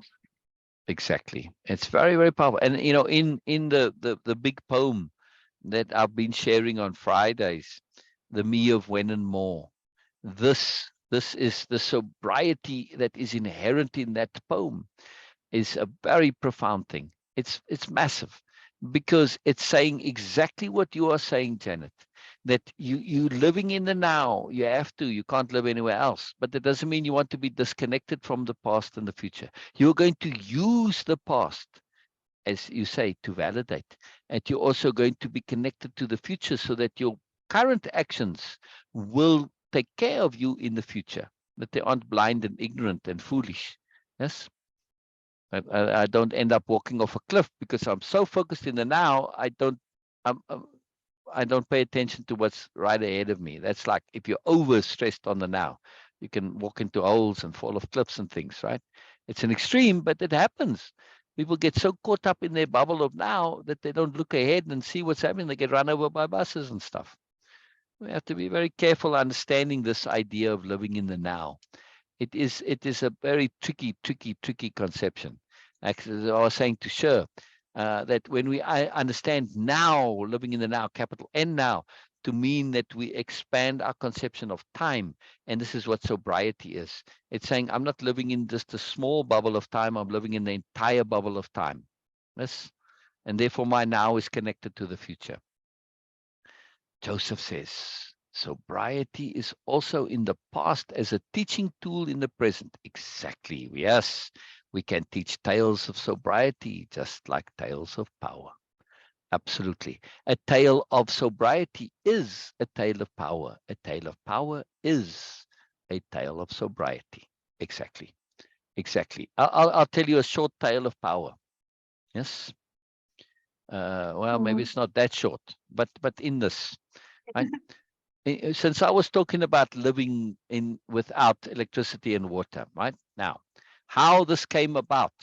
Speaker 2: Exactly. It's very, very powerful. And in the big poem that I've been sharing on Fridays, the me of when and more. This is the sobriety that is inherent in that poem, is a very profound thing. It's massive because it's saying exactly what you are saying, Janet, that you living in the now. You can't live anywhere else, but that doesn't mean you want to be disconnected from the past and the future. You're going to use the past, as you say, to validate, and you're also going to be connected to the future so that your current actions will take care of you in the future, that they aren't blind and ignorant and foolish. Yes. I don't end up walking off a cliff because I'm so focused in the now. I don't pay attention to what's right ahead of me. That's like if you're overstressed on the now, you can walk into holes and fall off cliffs and things, right? It's an extreme, but it happens. People get so caught up in their bubble of now that they don't look ahead and see what's happening. They get run over by buses and stuff. We have to be very careful understanding this idea of living in the now. It is a very tricky conception. Actually, I was saying to Sher, that when I understand now, living in the now, capital N now, to mean that we expand our conception of time. And this is what sobriety is. It's saying I'm not living in just a small bubble of time, I'm living in the entire bubble of time. Yes. And therefore my now is connected to the future. Joseph says, sobriety is also in the past as a teaching tool in the present. Exactly. Yes, we can teach tales of sobriety just like tales of power. Absolutely. A tale of sobriety is a tale of power. A tale of power is a tale of sobriety. Exactly. Exactly. I'll tell you a short tale of power. Yes. Well, maybe
Speaker 1: Mhm.
Speaker 2: it's not that short, but in this, right? Since I was talking about living in without electricity and water, right? Now, how this came about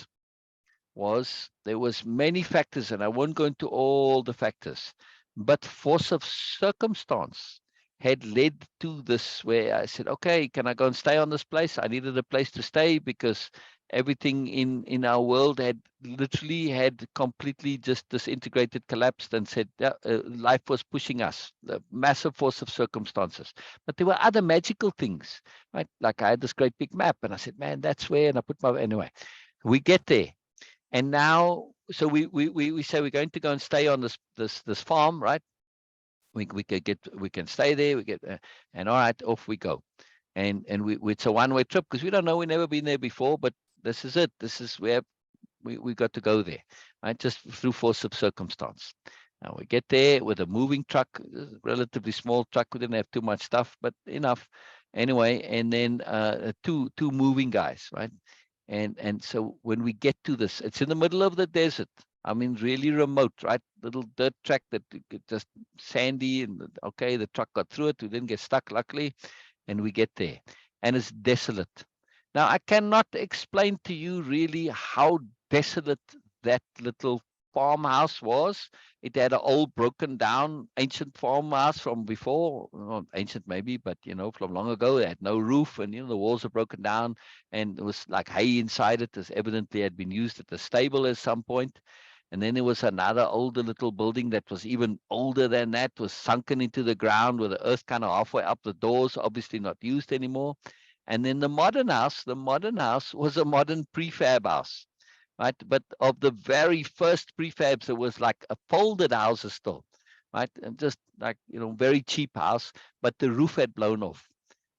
Speaker 2: was there was many factors, and I won't go into all the factors, but force of circumstance had led to this where I said, okay, can I go and stay on this place? I needed a place to stay because everything in our world had literally had completely just disintegrated, collapsed, and said life was pushing us, the massive force of circumstances. But there were other magical things, right? Like I had this great big map, and I said, man, that's where, and I put my, anyway, we get there. And now, so we say we're going to go and stay on this farm, right? We can stay there. We get and all right, off we go. And it's a one-way trip because we don't know, we've never been there before, but this is it. This is where we got to go there, right? Just through force of circumstance. Now we get there with a moving truck, relatively small truck. We didn't have too much stuff, but enough anyway. And then two moving guys, right? And so when we get to this, it's in the middle of the desert. I mean, really remote, right? Little dirt track that just sandy, and okay, the truck got through it. We didn't get stuck, luckily, and we get there, and it's desolate. Now, I cannot explain to you really how desolate that little farmhouse was. It had an old, broken down, ancient farmhouse from before, not ancient maybe, but from long ago. It had no roof, and the walls are broken down, and it was like hay inside it, as evidently had been used at the stable at some point. And then there was another older little building that was even older than that, was sunken into the ground with the earth kind of halfway up, the doors obviously not used anymore. And then the modern house was a modern prefab house, right? But of the very first prefabs, it was like a folded house still, right? And just like, very cheap house, but the roof had blown off.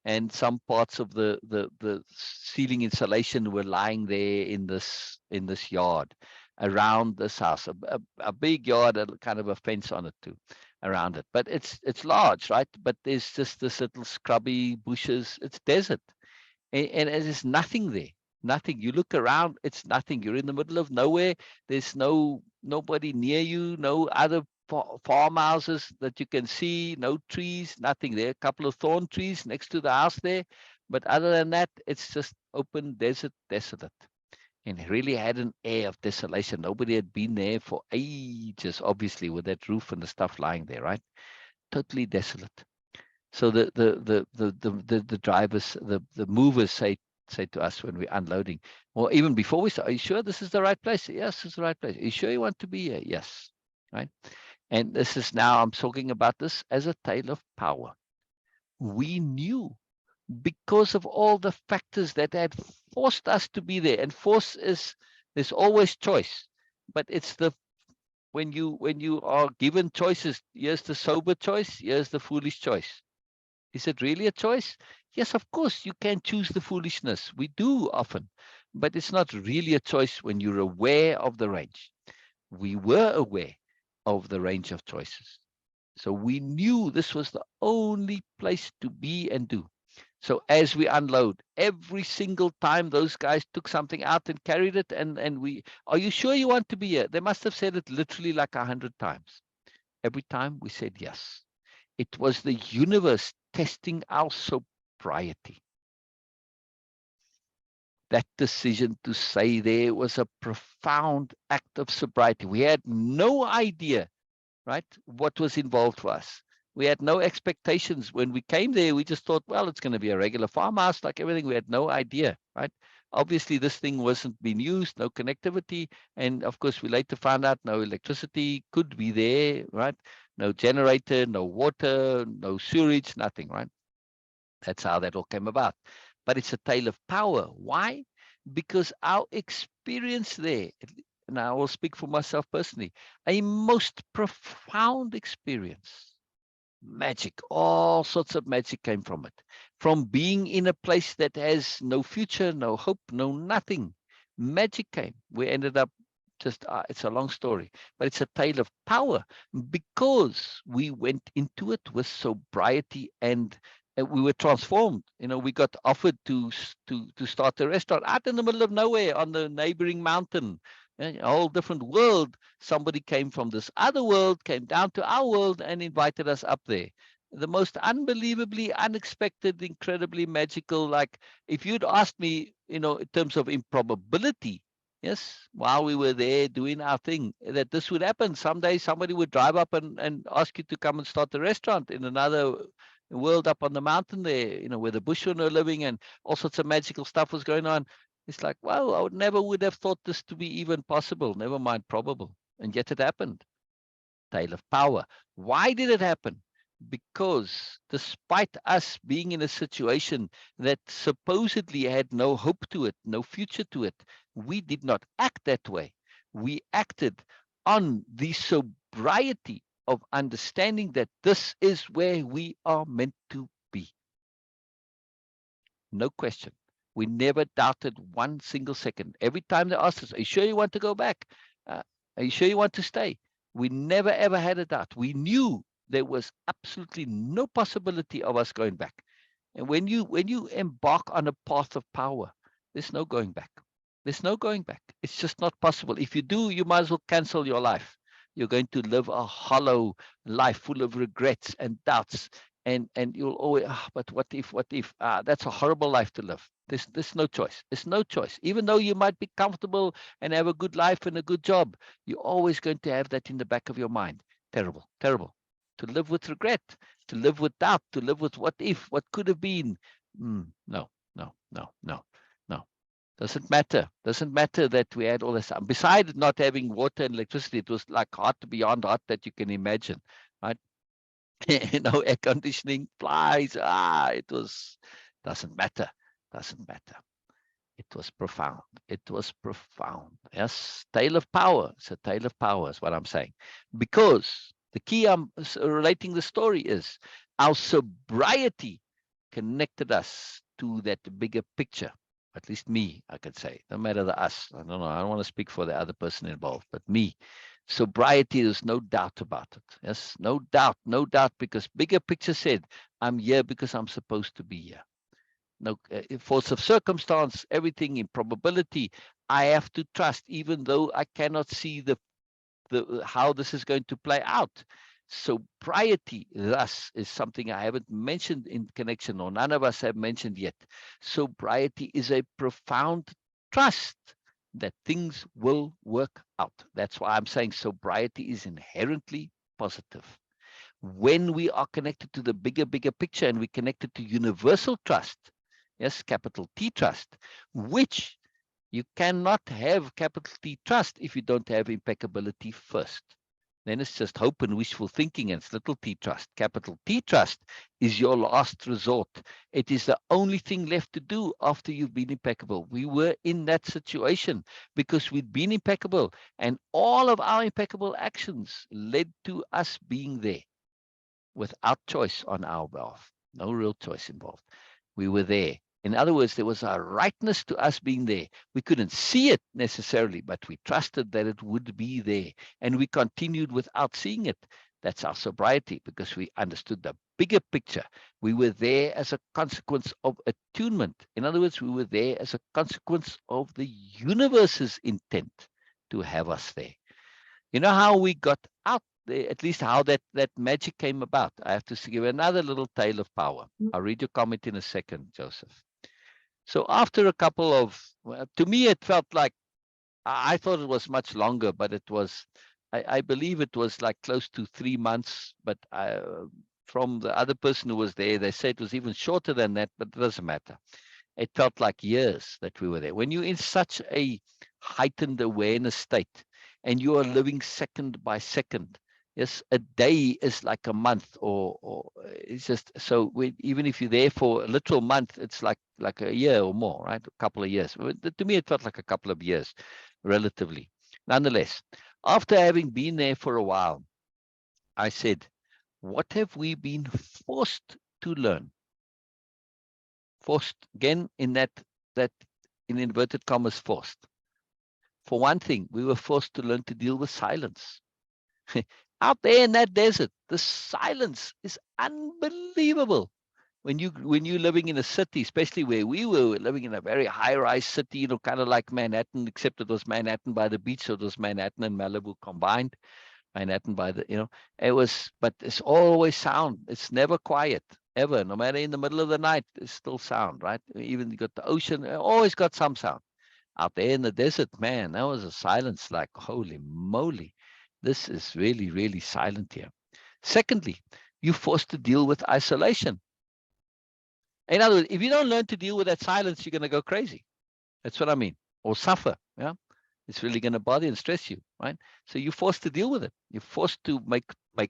Speaker 2: And some parts of the ceiling insulation were lying there in this yard around this house, a big yard, kind of a fence on it too, around it. But it's large, right? But there's just this little scrubby bushes. It's desert, and there's nothing there. Nothing. You look around, it's nothing. You're in the middle of nowhere. There's nobody near you, no other farmhouses that you can see, no trees, nothing there. A couple of thorn trees next to the house there. But other than that, it's just open desert, desolate. And it really had an air of desolation. Nobody had been there for ages, obviously, with that roof and the stuff lying there, right? Totally desolate. So the drivers, the movers say to us when we're unloading, or even before we say, "Are you sure this is the right place?" Yes, it's the right place. Are you sure you want to be here? Yes, right. And this is now I'm talking about this as a tale of power. We knew because of all the factors that had forced us to be there, and force is there's always choice, but it's the when you are given choices. Here's the sober choice. Here's the foolish choice. Is it really a choice? Yes, of course, you can choose the foolishness. We do often, but it's not really a choice when you're aware of the range. We were aware of the range of choices. So we knew this was the only place to be and do. So as we unload, every single time those guys took something out and carried it, and we, are you sure you want to be here? They must have said it literally like 100 times. Every time we said yes. It was the universe testing our sobriety. That decision to say there was a profound act of sobriety. We had no idea, right, what was involved for us. We had no expectations. When we came there, we just thought, well, it's going to be a regular farmhouse like everything. We had no idea, right? Obviously, this thing wasn't being used, no connectivity. And of course, we later found out no electricity could be there, right? No generator, no water, no sewage, nothing, right? That's how that all came about. But it's a tale of power. Why? Because our experience there, and I will speak for myself personally, a most profound experience. Magic, all sorts of magic came from it. From being in a place that has no future, no hope, no nothing. Magic came. We ended up just, it's a long story, but it's a tale of power because we went into it with sobriety and we were transformed. You know, we got offered to start a restaurant out in the middle of nowhere on the neighboring mountain, a whole different world. Somebody came from this other world, came down to our world and invited us up there. The most unbelievably unexpected, incredibly magical. Like if you'd asked me, you know, in terms of improbability, yes, while we were there doing our thing, that this would happen. Someday somebody would drive up and ask you to come and start a restaurant in another world up on the mountain there, you know, where the Bushmen are living and all sorts of magical stuff was going on. It's like, wow, I would have thought this to be even possible, never mind probable. And yet it happened. Tale of power. Why did it happen? Because despite us being in a situation that supposedly had no hope to it, no future to it, we did not act that way. We acted on the sobriety of understanding that this is where we are meant to be. No question. We never doubted one single second. Every time they asked us, are you sure you want to go back? Are you sure you want to stay? We never, ever had a doubt. We knew there was absolutely no possibility of us going back. And when you embark on a path of power, there's no going back. There's no going back. It's just not possible. If you do, you might as well cancel your life. You're going to live a hollow life full of regrets and doubts. And you'll always, but what if, that's a horrible life to live. There's no choice. There's no choice. Even though you might be comfortable and have a good life and a good job, you're always going to have that in the back of your mind. Terrible, terrible. To live with regret, to live with doubt, to live with what if, what could have been. No, no, no, no, no. Doesn't matter. Doesn't matter that we had all this. Besides not having water and electricity, it was like hot beyond hot that you can imagine, right? No air conditioning, flies. It was, doesn't matter. Doesn't matter. It was profound. It was profound. Yes, tale of power. It's a tale of power is what I'm saying. Because the key I'm relating the story is our sobriety connected us to that bigger picture. At least me, I could say. No matter the us. I don't know. I don't want to speak for the other person involved, but me. Sobriety, there's no doubt about it. Yes, no doubt, because bigger picture said, I'm here because I'm supposed to be here. No force of circumstance, everything in probability. I have to trust, even though I cannot see the how this is going to play out. Sobriety, thus, is something I haven't mentioned in connection, or none of us have mentioned yet. Sobriety is a profound trust that things will work out. That's why I'm saying sobriety is inherently positive. When we are connected to the bigger picture and we connected to universal trust, yes, capital T trust, which you cannot have capital T trust if you don't have impeccability first. Then it's just hope and wishful thinking, and it's little t trust. Capital T trust is your last resort. It is the only thing left to do after you've been impeccable. We were in that situation because we'd been impeccable, and all of our impeccable actions led to us being there without choice on our behalf. No real choice involved. We were there. In other words, there was a rightness to us being there. We couldn't see it necessarily, but we trusted that it would be there. And we continued without seeing it. That's our sobriety, because we understood the bigger picture. We were there as a consequence of attunement. In other words, we were there as a consequence of the universe's intent to have us there. You know how we got out there, at least how that magic came about. I have to give another little tale of power. I'll read your comment in a second, Joseph. So after a couple of, well, to me, it felt like, I thought it was much longer, but it was, I believe it was like close to 3 months. But from the other person who was there, they said it was even shorter than that, but it doesn't matter. It felt like years that we were there. When you're in such a heightened awareness state and you are living second by second, yes, a day is like a month, or it's just so. Even if you're there for a literal month, it's like a year or more, right? A couple of years. To me, it felt like a couple of years, relatively. Nonetheless, after having been there for a while, I said, "What have we been forced to learn?" Forced again, that in inverted commas, forced. For one thing, we were forced to learn to deal with silence. Out there in that desert, the silence is unbelievable. When you're living in a city, especially where we were living in a very high-rise city, kind of like Manhattan, except it was Manhattan by the beach, so it was Manhattan and Malibu combined. Manhattan by the, it was, but it's always sound. It's never quiet, ever. No matter in the middle of the night, it's still sound, right? Even you got the ocean, always got some sound. Out there in the desert, man, that was a silence like, holy moly, this is really, really silent here. Secondly, you're forced to deal with isolation. In other words, if you don't learn to deal with that silence, you're going to go crazy. That's what I mean. Or suffer. Yeah. It's really going to bother and stress you, right? So you're forced to deal with it. You're forced to make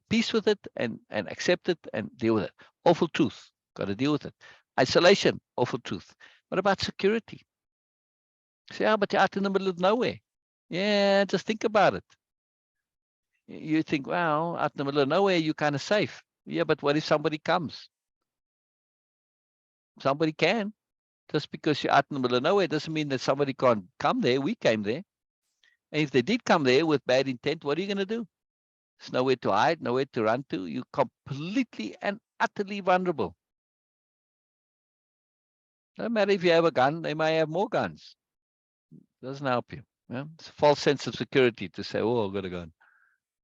Speaker 2: peace with it and accept it and deal with it. Awful truth. Got to deal with it. Isolation, awful truth. What about security? Say, but you're out in the middle of nowhere. Yeah, just think about it. You think, well, out in the middle of nowhere, you're kind of safe. Yeah, but what if somebody comes? Somebody can. Just because you're out in the middle of nowhere doesn't mean that somebody can't come there. We came there. And if they did come there with bad intent, what are you going to do? There's nowhere to hide, nowhere to run to. You're completely and utterly vulnerable. No matter if you have a gun, they may have more guns. Doesn't help you. Yeah? It's a false sense of security to say, oh, I've got a gun.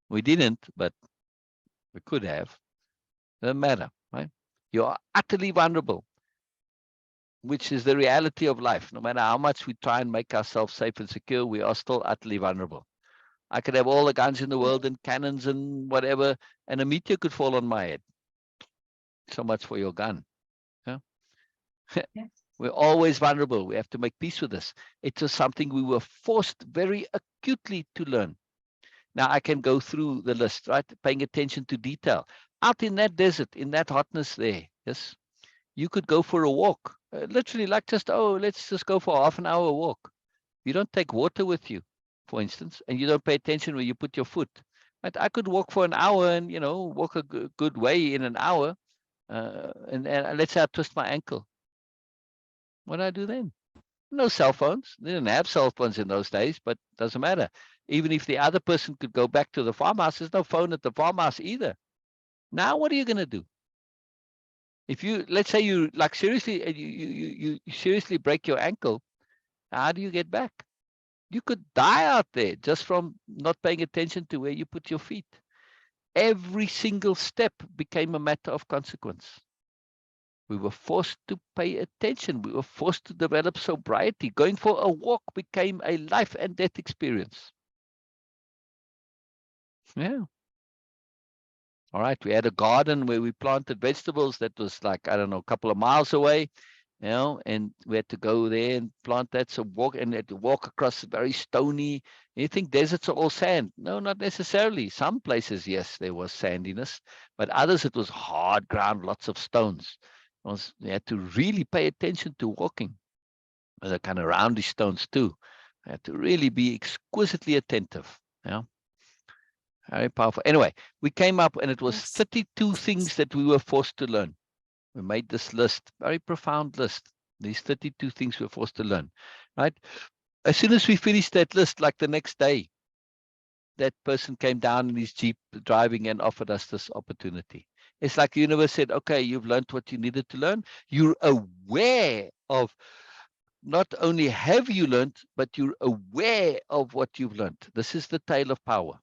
Speaker 2: We didn't, but we could have. Doesn't matter, right? You're utterly vulnerable, which is the reality of life. No matter how much we try and make ourselves safe and secure, we are still utterly vulnerable. I could have all the guns in the world and cannons and whatever, and a meteor could fall on my head. So much for your gun. Yeah? Yes. We're always vulnerable. We have to make peace with this. It was something we were forced very acutely to learn. Now I can go through the list, right? Paying attention to detail. Out in that desert, in that hotness there, yes, you could go for a walk. Literally like let's just go for a half an hour walk. You don't take water with you, for instance, and you don't pay attention where you put your foot. Right? I could walk for an hour and, walk a good way in an hour. And let's say I twist my ankle. What do I do then? No cell phones. They didn't have cell phones in those days, but it doesn't matter. Even if the other person could go back to the farmhouse, there's no phone at the farmhouse either. Now, what are you going to do? If you, let's say you like seriously, you seriously break your ankle, how do you get back? You could die out there just from not paying attention to where you put your feet. Every single step became a matter of consequence. We were forced to pay attention. We were forced to develop sobriety. Going for a walk became a life and death experience. Yeah. All right. We had a garden where we planted vegetables that was like, I don't know, a couple of miles away. And we had to go there and plant that. So had to walk across very stony. You think deserts are all sand? No, not necessarily. Some places, yes, there was sandiness, but others it was hard ground, lots of stones. You had to really pay attention to walking. The kind of roundish stones too. You had to really be exquisitely attentive. Yeah. Very powerful. Anyway, we came up and it was 32 things that we were forced to learn. We made this list, very profound list. These 32 things we're forced to learn, right? As soon as we finished that list, like the next day, that person came down in his Jeep driving and offered us this opportunity. It's like the universe said, okay, you've learned what you needed to learn. You're aware of, not only have you learned, but you're aware of what you've learned. This is the tale of power.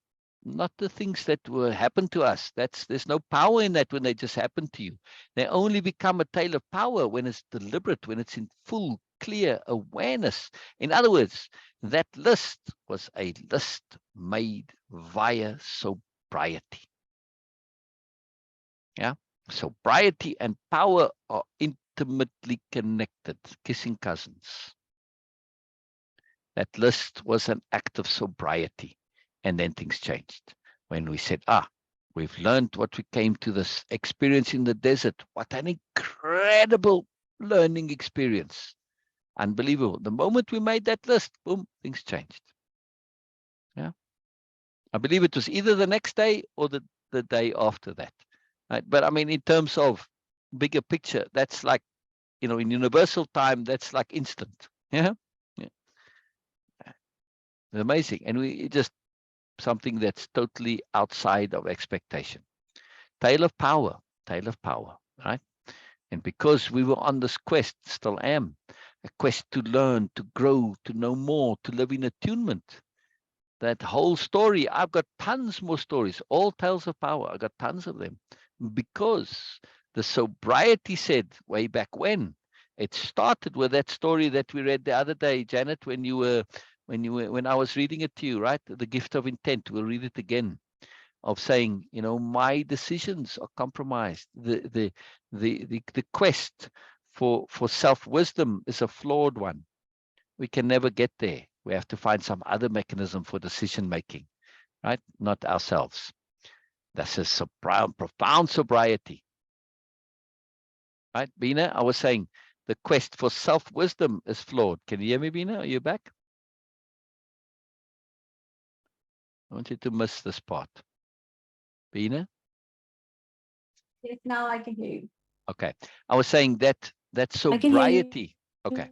Speaker 2: not the things that were happened to us. There's no power in that when they just happen to you. They only become a tale of power when it's deliberate, when it's in full, clear awareness. In other words, that list was a list made via sobriety. Yeah. Sobriety and power are intimately connected, kissing cousins. That list was an act of sobriety. And then things changed when we said, we've learned what we came to this experience in the desert. What an incredible learning experience. Unbelievable. The moment we made that list, boom, things changed. Yeah. I believe it was either the next day or the day after that. Right. But I mean, in terms of bigger picture, that's like, in universal time, that's like instant. Yeah. Yeah. Amazing. And we just something that's totally outside of expectation. Tale of power, right? And because we were on this quest, still am, a quest to learn, to grow, to know more, to live in attunement. That whole story, I've got tons more stories, all tales of power. I've got tons of them because the sobriety said way back when, it started with that story that we read the other day, Janet, when I was reading it to you, right? The gift of intent. We'll read it again. Of saying, my decisions are compromised. The quest for self-wisdom is a flawed one. We can never get there. We have to find some other mechanism for decision making, right? Not ourselves. That's a profound sobriety. Right, Beena? I was saying the quest for self-wisdom is flawed. Can you hear me, Beena? Are you back? I want you to miss this part. Beena?
Speaker 1: Yes, now I can hear you.
Speaker 2: Okay. I was saying that sobriety. Okay.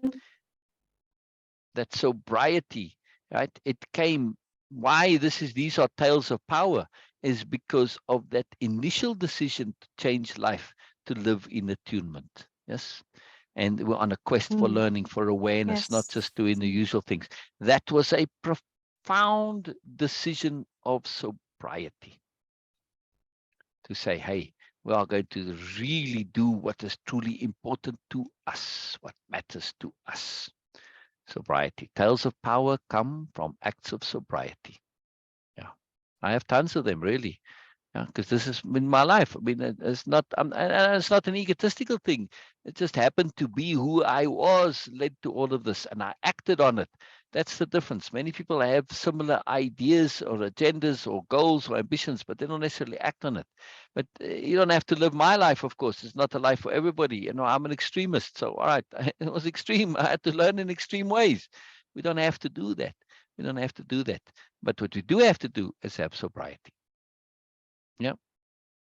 Speaker 2: That sobriety, right? It came, why these are tales of power is because of that initial decision to change life, to live in attunement. Yes. And we're on a quest for learning, for awareness, not just doing the usual things. That was a profound decision of sobriety. To say, hey, we are going to really do what is truly important to us, what matters to us. Sobriety. Tales of power come from acts of sobriety. Yeah. I have tons of them, really. Yeah, because this is in my life. I mean, it's not an egotistical thing. It just happened to be who I was, led to all of this, and I acted on it. That's the difference. Many people have similar ideas or agendas or goals or ambitions, but they don't necessarily act on it. But you don't have to live my life, of course. It's not a life for everybody. I'm an extremist. So, all right, it was extreme. I had to learn in extreme ways. We don't have to do that. We don't have to do that. But what we do have to do is have sobriety. Yeah.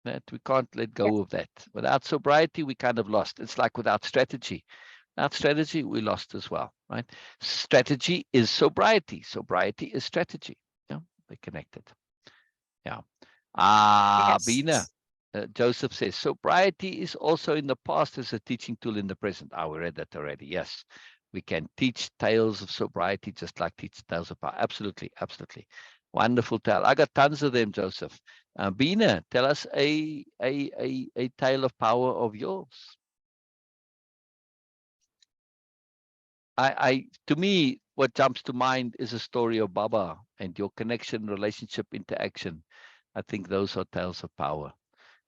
Speaker 2: That we can't let go of that. Without sobriety, we kind of lost. It's like without strategy. Without strategy, we lost as well, right? Strategy is sobriety. Sobriety is strategy. Yeah, they're connected. Yeah. Beena, Joseph says, sobriety is also in the past as a teaching tool in the present. We read that already. Yes. We can teach tales of sobriety just like teach tales of power. Absolutely, absolutely. Wonderful tale. I got tons of them, Joseph. Beena, tell us a tale of power of yours. To me, what jumps to mind is a story of Baba and your connection, relationship, interaction. I think those are tales of power.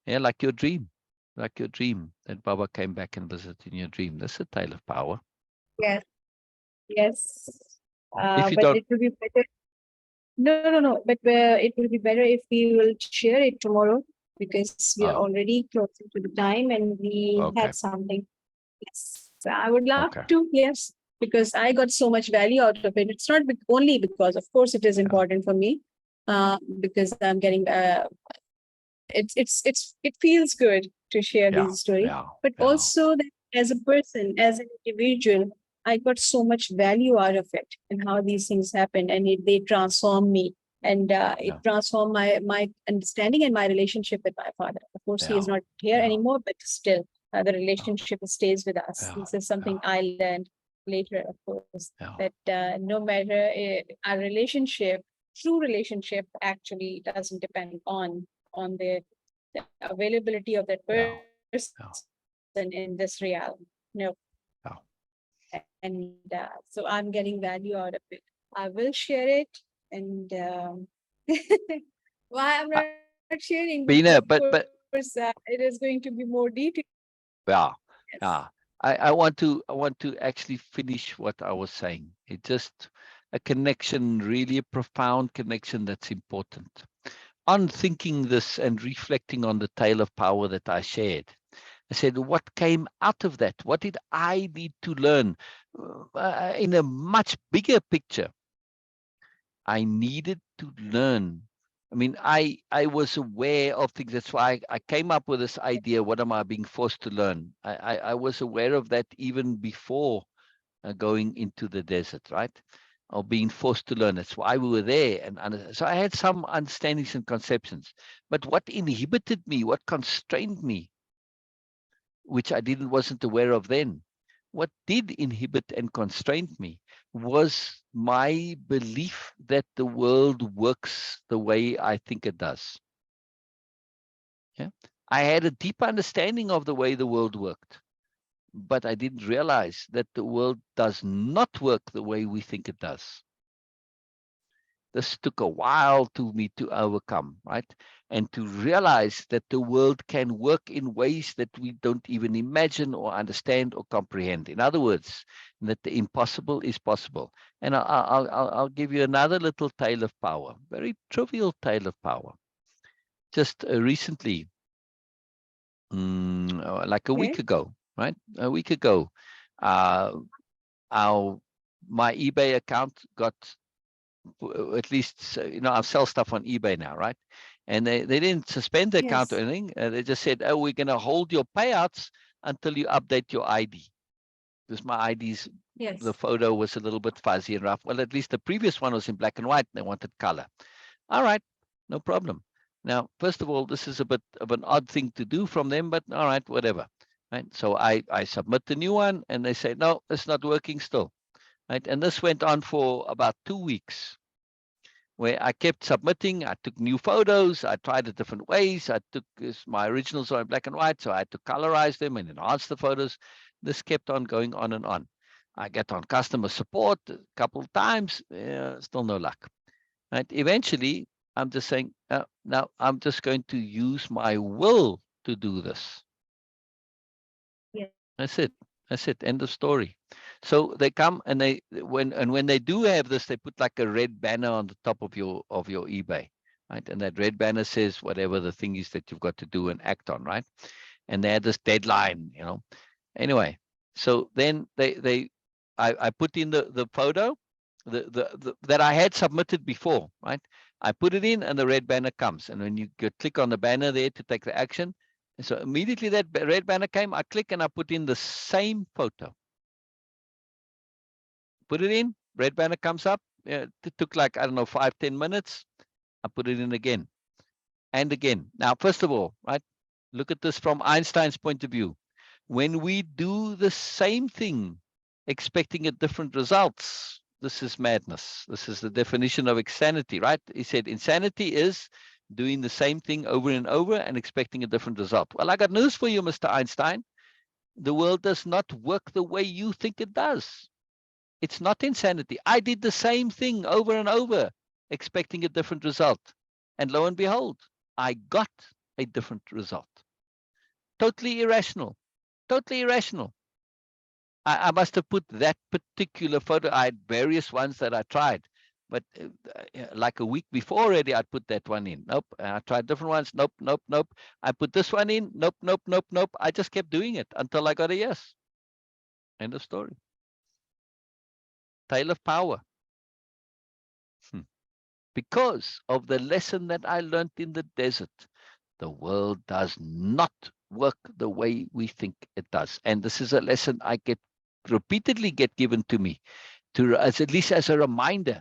Speaker 2: Yeah, like your dream that Baba came back and visited in your dream. That's a tale of power.
Speaker 1: Yes, yes.
Speaker 2: If you
Speaker 1: But
Speaker 2: don't,
Speaker 1: it will be better. No. But it will be better if we will share it tomorrow because we are already close to the time and we
Speaker 2: okay,
Speaker 1: had something. Yes, so I would love
Speaker 2: okay,
Speaker 1: to. Yes, because I got so much value out of it. It's not only because, of course, it is important for me. Because I'm getting it feels good to share
Speaker 2: yeah,
Speaker 1: these stories,
Speaker 2: yeah,
Speaker 1: but
Speaker 2: yeah,
Speaker 1: also that as a person, as an individual, I got so much value out of it and how these things happen, and they transform me, and it transformed my understanding and my relationship with my father. Of course, he is not here anymore, but still, the relationship stays with us. This is something I learned later, of course, that no matter our relationship true relationship actually doesn't depend on the availability of that
Speaker 2: Yeah.
Speaker 1: person
Speaker 2: Yeah.
Speaker 1: in this realm. No.
Speaker 2: Yeah.
Speaker 1: And so I'm getting value out of it. I will share it. And why I'm
Speaker 2: Uh,
Speaker 1: not sharing? Because of
Speaker 2: Beena,
Speaker 1: course
Speaker 2: but
Speaker 1: it is going to be more detailed.
Speaker 2: yeah,
Speaker 1: Yes.
Speaker 2: yeah. I want to actually finish what I was saying. It's just a connection, really a profound connection that's important. On thinking this and reflecting on the tale of power that I shared, I said, what came out of that? What did I need to learn in a much bigger picture? I needed to learn. I mean, I was aware of things. That's why I came up with this idea. What am I being forced to learn? I was aware of that even before going into the desert, right? Or being forced to learn. That's why we were there. And so I had some understandings and conceptions. But what inhibited me, what constrained me, which I wasn't aware of then. What did inhibit and constrain me was my belief that the world works the way I think it does. Yeah? I had a deep understanding of the way the world worked, but I didn't realize that the world does not work the way we think it does. This took a while to me to overcome, right? And to realize that the world can work in ways that we don't even imagine or understand or comprehend. In other words, that the impossible is possible. And I'll give you another little tale of power, very trivial tale of power. Just recently, like a
Speaker 1: Okay.
Speaker 2: week ago, right? A week ago, uh, our my eBay account got at least I sell stuff on eBay now, right? And they didn't suspend the account or
Speaker 1: Yes.
Speaker 2: anything. They just said, oh, we're going to hold your payouts until you update your ID. Because my ID's, the
Speaker 1: Yes.
Speaker 2: photo was a little bit fuzzy and rough. Well, at least the previous one was in black and white. And they wanted color. All right, no problem. Now, first of all, this is a bit of an odd thing to do from them, but all right, whatever. Right. So I submit the new one and they say, no, it's not working still. Right. And this went on for about 2 weeks, where I kept submitting. I took new photos. I tried it different ways. I took my originals are in black and white, so I had to colorize them and enhance the photos. This kept on going on and on. I get on customer support a couple of times, still no luck. Right? Eventually, I'm just saying, now I'm just going to use my will to do this.
Speaker 1: Yes.
Speaker 2: That's it. That's it. End of story. So they come and when they do have this, they put like a red banner on the top of your eBay, right? And that red banner says whatever the thing is that you've got to do and act on, right? And they had this deadline. Anyway, so then I put in the photo that I had submitted before, right? I put it in and the red banner comes. And when you click on the banner there to take the action, and so immediately that red banner came, I click and I put in the same photo. Put it in, red banner comes up. It took like, I don't know, 5-10 minutes. I put it in again and again. Now, first of all, right, look at this from Einstein's point of view. When we do the same thing, expecting a different results, this is madness. This is the definition of insanity, right? He said insanity is doing the same thing over and over and expecting a different result. Well, I got news for you, Mr. Einstein. The world does not work the way you think it does. It's not insanity. I did the same thing over and over, expecting a different result. And lo and behold, I got a different result. Totally irrational. Totally irrational. I must have put that particular photo. I had various ones that I tried, but like a week before already, I'd put that one in. Nope. I tried different ones. Nope, nope, nope. I put this one in. Nope, nope, nope, nope. I just kept doing it until I got a yes. End of story. Tale of power. Because of the lesson that I learned in the desert. The world does not work the way we think it does. And this is a lesson I get repeatedly given to me, as at least as a reminder,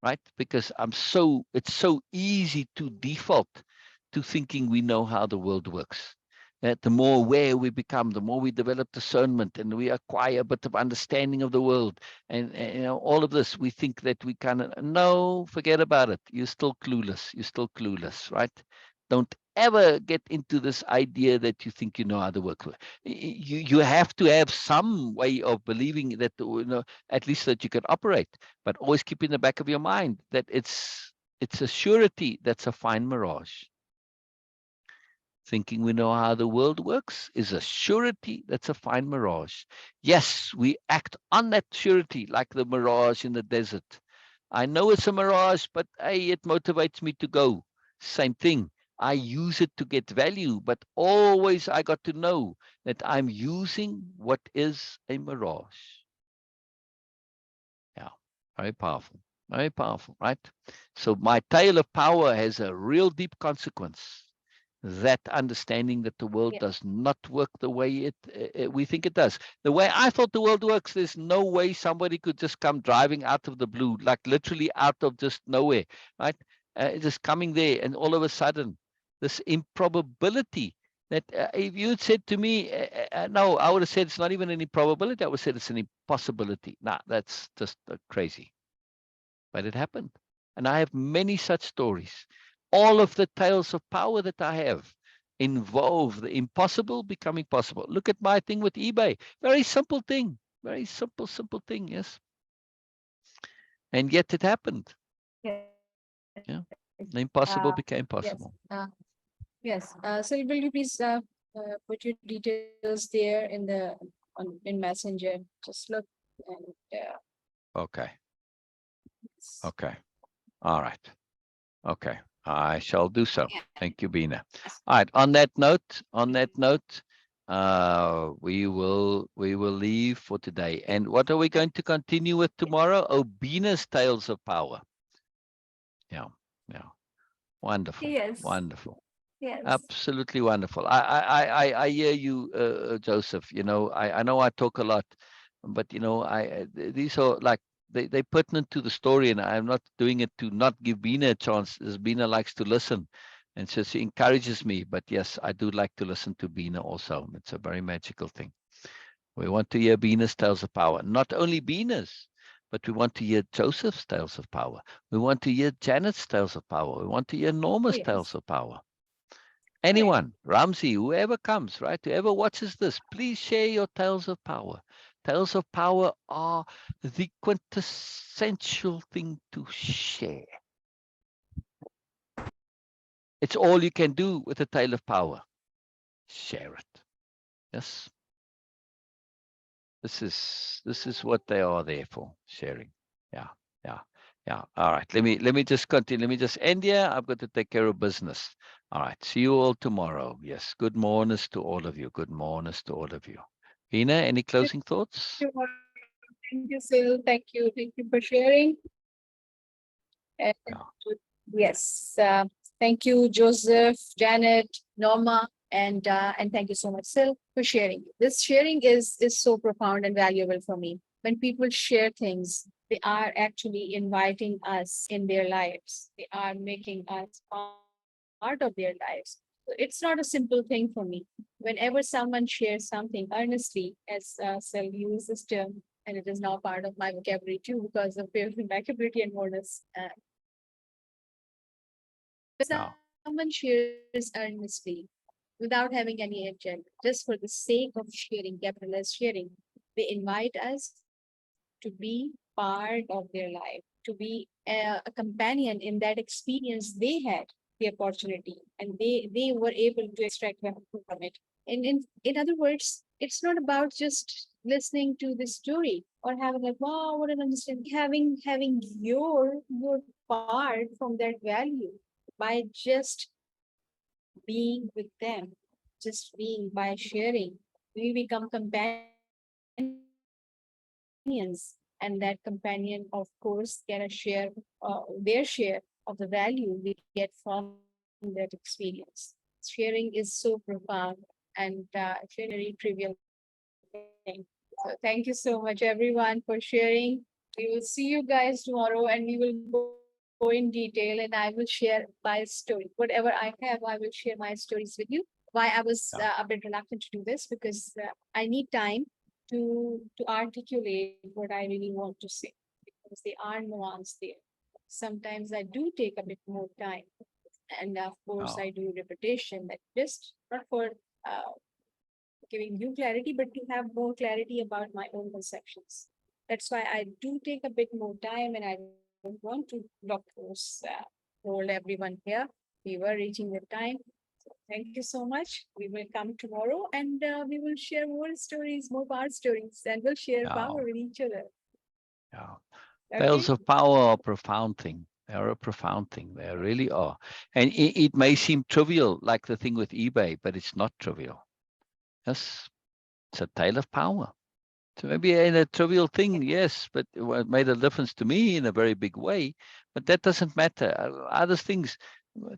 Speaker 2: right? Because it's so easy to default to thinking we know how the world works. that the more aware we become, the more we develop discernment and we acquire a bit of understanding of the world and you know, all of this, we think that we can, no, forget about it. You're still clueless. You're still clueless, right? Don't ever get into this idea that you think you know how to work. You have to have some way of believing that, you know, at least that you can operate, but always keep in the back of your mind that it's a surety that's a fine mirage. Thinking we know how the world works is a surety that's a fine mirage. Yes, we act on that surety like the mirage in the desert. I know it's a mirage, but hey, it motivates me to go. Same thing. I use it to get value, but always I got to know that I'm using what is a mirage. Yeah, very powerful. Very powerful, right? So my tale of power has a real deep consequence. That understanding that the world
Speaker 1: Yeah.
Speaker 2: does not work the way we think it does. The way I thought the world works, there's no way somebody could just come driving out of the blue, like literally out of just nowhere, right? Just coming there, and all of a sudden, this improbability that if you had said to me, no, I would have said it's not even an improbability. I would have said it's an impossibility. Nah, that's just crazy. But it happened. And I have many such stories. All of the tales of power that I have involve the impossible becoming possible. Look at my thing with eBay. Very simple thing. Very simple thing, yes. And yet it happened.
Speaker 1: Yes.
Speaker 2: Yeah. The
Speaker 1: Uh,
Speaker 2: impossible became
Speaker 1: yes.
Speaker 2: possible.
Speaker 1: Yes. So will you please put your details there in the in Messenger? Just look and
Speaker 2: Okay.
Speaker 1: yes.
Speaker 2: Okay. All right. Okay. I shall do so.
Speaker 1: Yeah.
Speaker 2: Thank you, Beena. All right. On that note, we will leave for today. And what are we going to continue with tomorrow? Oh, Beena's Tales of Power. Yeah. Yeah. Wonderful.
Speaker 1: Yes.
Speaker 2: Wonderful.
Speaker 1: Yes.
Speaker 2: Absolutely wonderful. I hear you, Joseph. You know, I know I talk a lot, but you know, these are like they pertinent to the story, and I'm not doing it to not give Beena a chance, as Beena likes to listen, and so she encourages me. But yes, I do like to listen to Beena also. It's a very magical thing. We want to hear Beena's tales of power, not only Beena's, but we want to hear Joseph's tales of power. We want to hear Janet's tales of power. We want to hear Norma's tales
Speaker 1: Yes.
Speaker 2: of power.
Speaker 1: Correct.
Speaker 2: Anyone, Ramsey, whoever comes, right? Whoever watches this, please share your tales of power. Tales of power are the quintessential thing to share. It's all you can do with a tale of power. Share it. Yes. This is what they are there for, sharing. Yeah, yeah, yeah. All right. Let me just continue. Let me just end here. I've got to take care of business. All right. See you all tomorrow. Yes. Good mornings to all of you. Good mornings to all of you. Beena, any closing thoughts?
Speaker 1: Thank you, Syl. Thank you. Thank you for sharing. And
Speaker 2: Yeah.
Speaker 1: yes, thank you, Joseph, Janet, Norma, and thank you so much, Syl, for sharing. This sharing is so profound and valuable for me. When people share things, they are actually inviting us in their lives. They are making us part of their lives. So it's not a simple thing for me. Whenever someone shares something earnestly, as Syl uses this term, and it is now part of my vocabulary too because of Way-of-Impeccability and Moreness.
Speaker 2: Yeah.
Speaker 1: Someone shares earnestly without having any agenda, just for the sake of sharing, capital S sharing, they invite us to be part of their life, to be a companion in that experience they had the opportunity, and they were able to extract value from it. And in other words, it's not about just listening to the story or having like, wow, what an understanding, having your part from that value by just being with them, just being by sharing. We become companions, and that companion, of course, can share their share of the value we get from that experience. Sharing is so profound, and sharing is a very trivial thing. So thank you so much, everyone, for sharing. We will see you guys tomorrow, and we will go in detail, and I will share my story. Whatever I have, I will share my stories with you. And why I was
Speaker 2: Yeah.
Speaker 1: a bit reluctant to do this, because I need time to articulate what I really want to say, because they are nuanced there. Sometimes I do take a bit more time, and of course
Speaker 2: Oh,
Speaker 1: I do repetition, that just not for uh, giving you clarity, but to have more clarity about my own conceptions. That's why I do take a bit more time, and I don't want to block those, hold everyone here. We were reaching the time. So thank you so much. We will come tomorrow, and we will share more stories, more power stories, and we'll share
Speaker 2: yeah,
Speaker 1: power with each other.
Speaker 2: yeah. Tales
Speaker 1: Okay?
Speaker 2: of power are a profound thing. They are a profound thing. They really are. And it may seem trivial, like the thing with eBay, but it's not trivial. Yes, it's a tale of power. So maybe in a trivial thing, yes, but it made a difference to me in a very big way. But that doesn't matter. Other things,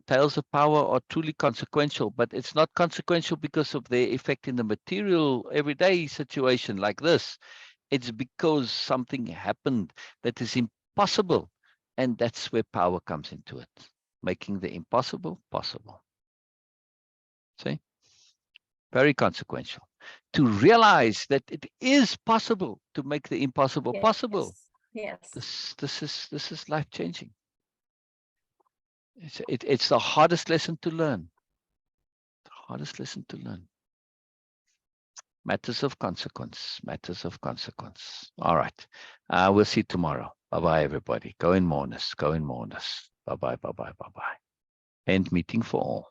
Speaker 2: tales of power are truly consequential, but it's not consequential because of their effect in the material everyday situation like this. It's because something happened that is impossible. And that's where power comes into it, making the impossible possible. See? Very consequential. To realize that it is possible to make the impossible possible.
Speaker 1: Yes. Yes.
Speaker 2: This is life changing. It's the hardest lesson to learn. The hardest lesson to learn. Matters of consequence. Matters of consequence. All right. We'll see you tomorrow. Bye bye, everybody. Go in moreness. Go in moreness. Bye bye. Bye bye. Bye bye. End meeting for all.